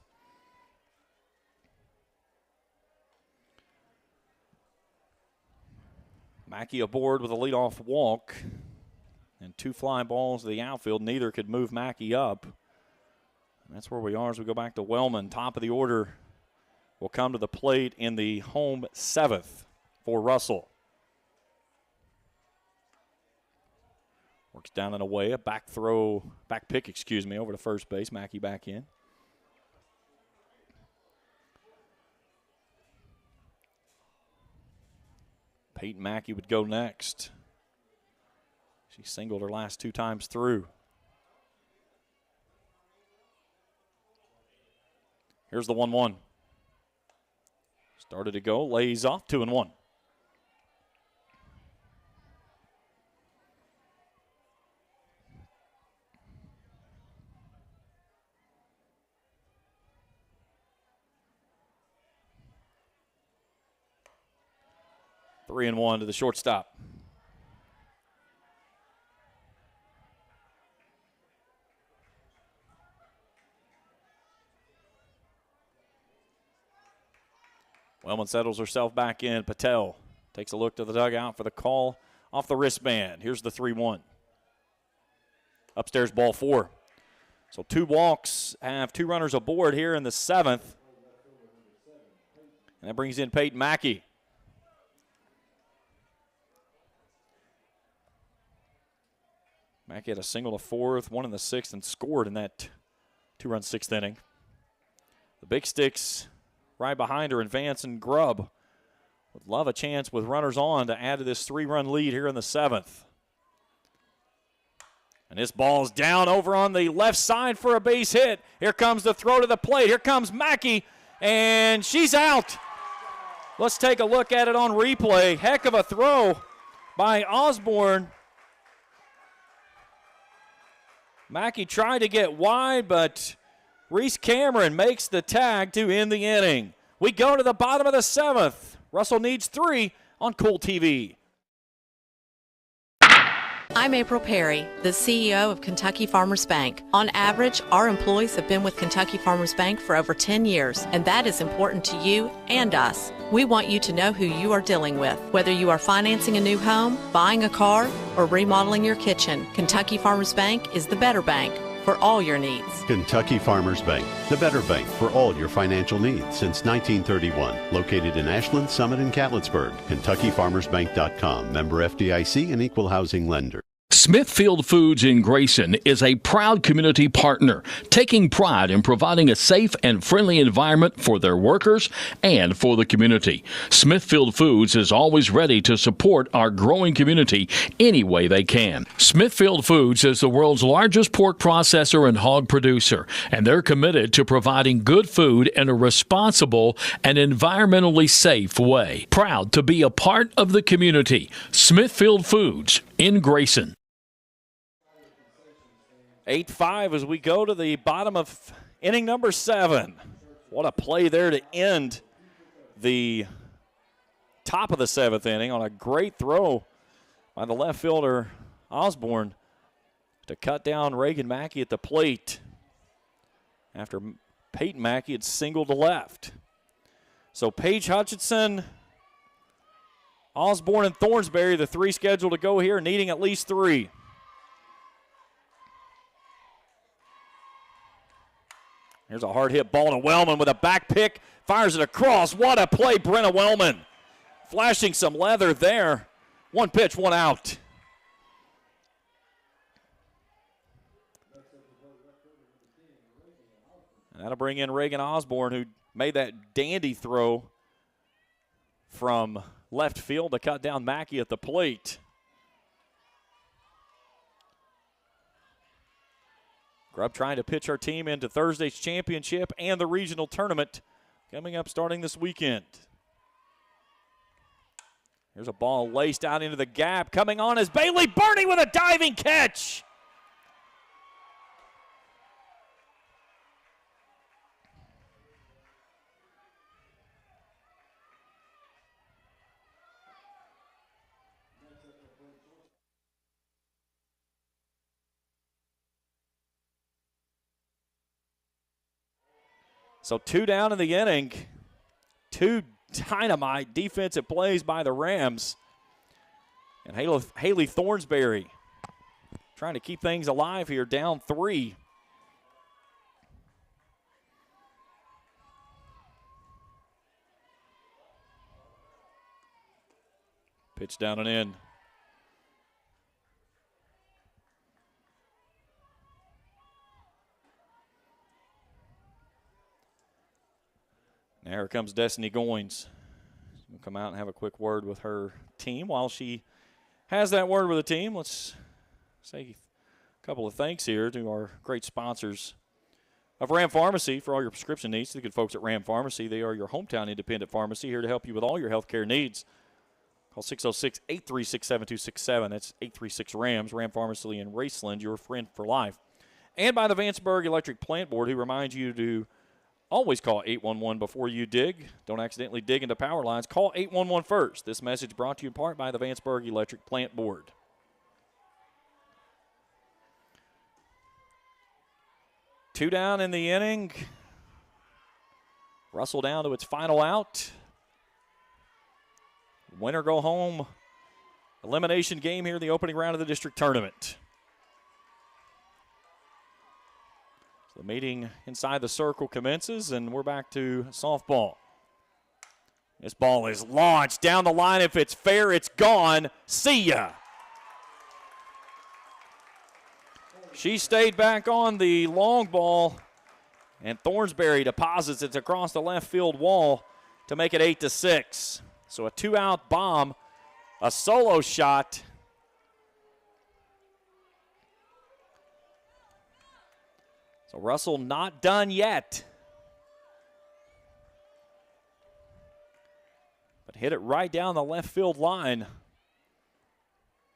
Mackey aboard with a leadoff walk and 2 fly balls to the outfield. Neither could move Mackey up. And that's where we are as we go back to Wellman. Top of the order will come to the plate in the home 7th for Russell. Works down and away, a back pick, over to first base. Mackey back in. Peyton Mackey would go next. She singled her last 2 times through. Here's the 1-1. Started to go, lays off, 2-1. Three and 1 to the shortstop. Wellman settles herself back in. Patel takes a look to the dugout for the call off the wristband. Here's the 3-1. Upstairs, ball 4. So 2 walks, have 2 runners aboard here in the 7th. And that brings in Peyton Mackey. Mackey had a single to 4th, 1 in the 6th, and scored in that 2-run 6th inning. The Big Sticks right behind her, and Vance and Grubb would love a chance with runners on to add to this 3-run lead here in the 7th. And this ball's down over on the left side for a base hit. Here comes the throw to the plate. Here comes Mackey, and she's out. Let's take a look at it on replay. Heck of a throw by Osborne. Mackey tried to get wide, but Reese Cameron makes the tag to end the inning. We go to the bottom of the 7th. Russell needs 3 on Cool TV. I'm April Perry, the CEO of Kentucky Farmers Bank. On average, our employees have been with Kentucky Farmers Bank for over 10 years, and that is important to you and us. We want you to know who you are dealing with. Whether you are financing a new home, buying a car, or remodeling your kitchen, Kentucky Farmers Bank is the better bank for all your needs. Kentucky Farmers Bank, the better bank for all your financial needs since 1931. Located in Ashland, Summit, and Catlettsburg. KentuckyFarmersBank.com. Member FDIC and Equal Housing Lender. Smithfield Foods in Grayson is a proud community partner, taking pride in providing a safe and friendly environment for their workers and for the community. Smithfield Foods is always ready to support our growing community any way they can. Smithfield Foods is the world's largest pork processor and hog producer, and they're committed to providing good food in a responsible and environmentally safe way. Proud to be a part of the community. Smithfield Foods in Grayson. 8-5 as we go to the bottom of inning number 7. What a play there to end the top of the 7th inning on a great throw by the left fielder Osborne to cut down Reagan Mackey at the plate after Peyton Mackey had singled to left. So Paige Hutchinson, Osborne, and Thornsberry, the 3 scheduled to go here, needing at least 3. Here's a hard hit ball to Wellman with a back pick. Fires it across. What a play, Brenna Wellman. Flashing some leather there. 1 pitch, 1 out. And that'll bring in Reagan Osborne, who made that dandy throw from left field to cut down Mackey at the plate. Grubb trying to pitch our team into Thursday's championship and the regional tournament coming up starting this weekend. Here's a ball laced out into the gap. Coming on is Bailey Birney with a diving catch. So 2 down in the inning. 2 dynamite defensive plays by the Rams. And Haley Thornsberry trying to keep things alive here, down 3. Pitch down and in. Now here comes Destiny Goins. We'll come out and have a quick word with her team. While she has that word with the team, let's say a couple of thanks here to our great sponsors of Ram Pharmacy for all your prescription needs. The good folks at Ram Pharmacy, they are your hometown independent pharmacy here to help you with all your healthcare needs. Call 606-836-7267. That's 836-RAMS, Ram Pharmacy in Raceland, your friend for life. And by the Vanceburg Electric Plant Board, who reminds you to always call 811 before you dig. Don't accidentally dig into power lines. Call 811 first. This message brought to you in part by the Vanceburg Electric Plant Board. Two down in the inning. Russell down to its final out. Win or go home elimination game here in the opening round of the district tournament. The meeting inside the circle commences, and we're back to softball. This ball is launched down the line. If it's fair, it's gone. See ya. She stayed back on the long ball, and Thornsberry deposits it across the left field wall to make it 8-6. So a 2-out bomb, a solo shot. So Russell not done yet. But hit it right down the left field line.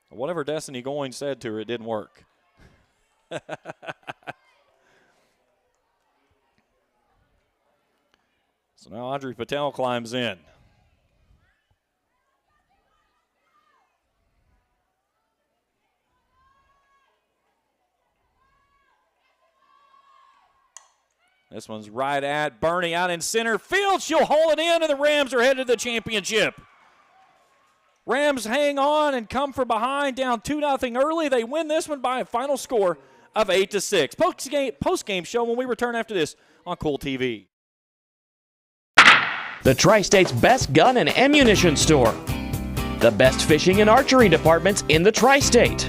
Whatever Destiny Goins said to her, it didn't work. So now Audrey Patel climbs in. This one's right at Birney out in center field. She'll haul it in, and the Rams are headed to the championship. Rams hang on and come from behind, down 2-0 early. They win this one by a final score of 8-6. Post-game show when we return after this on Cool TV. The Tri-State's best gun and ammunition store. The best fishing and archery departments in the Tri-State.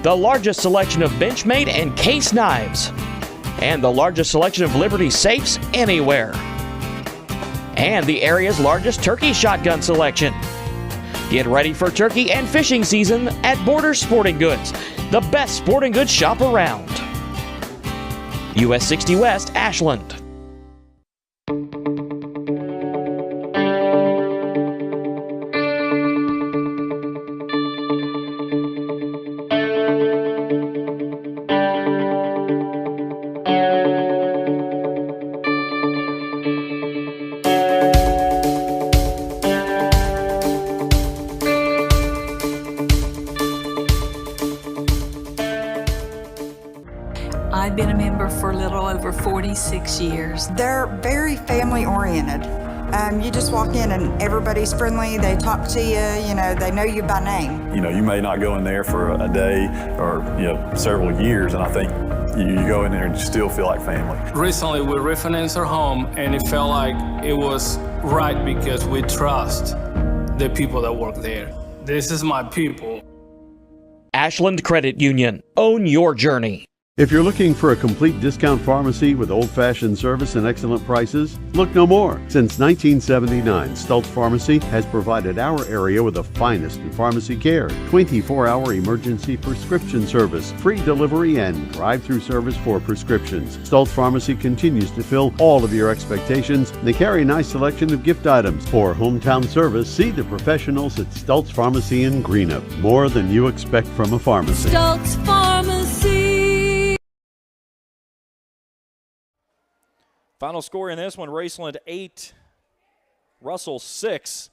the largest selection of Benchmade and case knives, and the largest selection of Liberty safes anywhere, and the area's largest turkey shotgun selection. Get ready for turkey and fishing season at Borders Sporting Goods, the best sporting goods shop around. US 60 West, Ashland. I've been a member for a little over 46 years. They're very family oriented. You just walk in and everybody's friendly. They talk to you, they know you by name. You may not go in there for a day or, several years, and I think you go in there and you still feel like family. Recently, we refinanced our home, and it felt like it was right because we trust the people that work there. This is my people. Ashland Credit Union. Own your journey. If you're looking for a complete discount pharmacy with old-fashioned service and excellent prices, look no more. Since 1979, Stultz Pharmacy has provided our area with the finest in pharmacy care, 24-hour emergency prescription service, free delivery, and drive-through service for prescriptions. Stultz Pharmacy continues to fill all of your expectations. They carry a nice selection of gift items. For hometown service, see the professionals at Stultz Pharmacy in Greenup. More than you expect from a pharmacy. Stultz Pharmacy. Final score in this one, Raceland 8, Russell 6.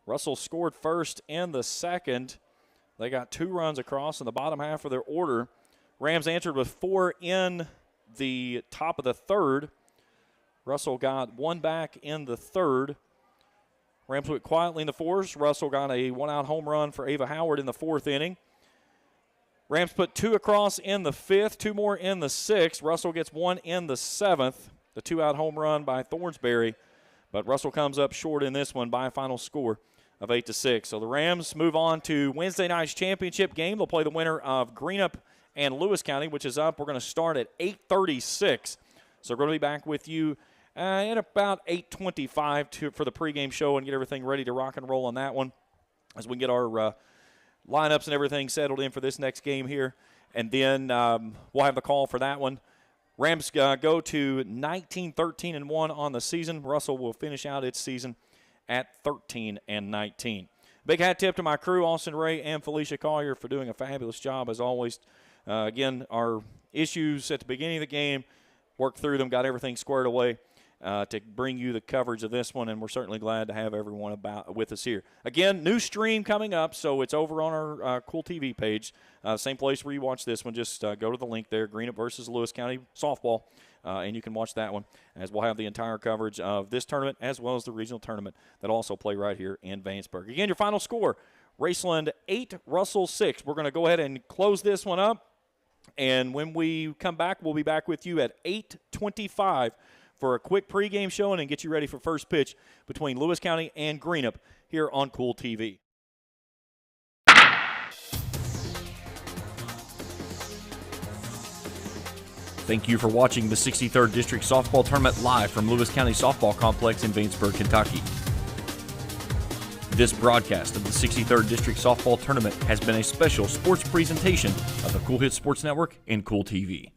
Russell scored first in the second. They got 2 runs across in the bottom half of their order. Rams answered with 4 in the top of the third. Russell got 1 back in the third. Rams went quietly in the fourth. Russell got a 1-out home run for Ava Howard in the 4th inning. Rams put 2 across in the 5th, 2 more in the 6th. Russell gets 1 in the 7th, the 2-out home run by Thornsberry. But Russell comes up short in this one by a final score of 8-6. So the Rams move on to Wednesday night's championship game. They'll play the winner of Greenup and Lewis County, which is up. We're going to start at 8:36. So we're going to be back with you at about 8:25 for the pregame show and get everything ready to rock and roll on that one as we get our lineups and everything settled in for this next game here. And then we'll have the call for that one. Rams go to 19-13-1 on the season. Russell will finish out its season at 13-19. Big hat tip to my crew, Austin Ray and Felicia Collier, for doing a fabulous job as always. Again, our issues at the beginning of the game, worked through them, got everything squared away to bring you the coverage of this one, and we're certainly glad to have everyone with us here. Again, new stream coming up, so it's over on our Cool TV page. Same place where you watch this one. Just go to the link there, Greenup versus Lewis County softball, and you can watch that one, as we'll have the entire coverage of this tournament as well as the regional tournament that also play right here in Vanceburg. Again, your final score, Raceland 8, Russell 6. We're going to go ahead and close this one up, and when we come back, we'll be back with you at 8:25 for a quick pregame show and get you ready for first pitch between Lewis County and Greenup here on Cool TV. Thank you for watching the 63rd District Softball Tournament live from Lewis County Softball Complex in Vanceburg, Kentucky. This broadcast of the 63rd District Softball Tournament has been a special sports presentation of the Cool Hits Sports Network and Cool TV.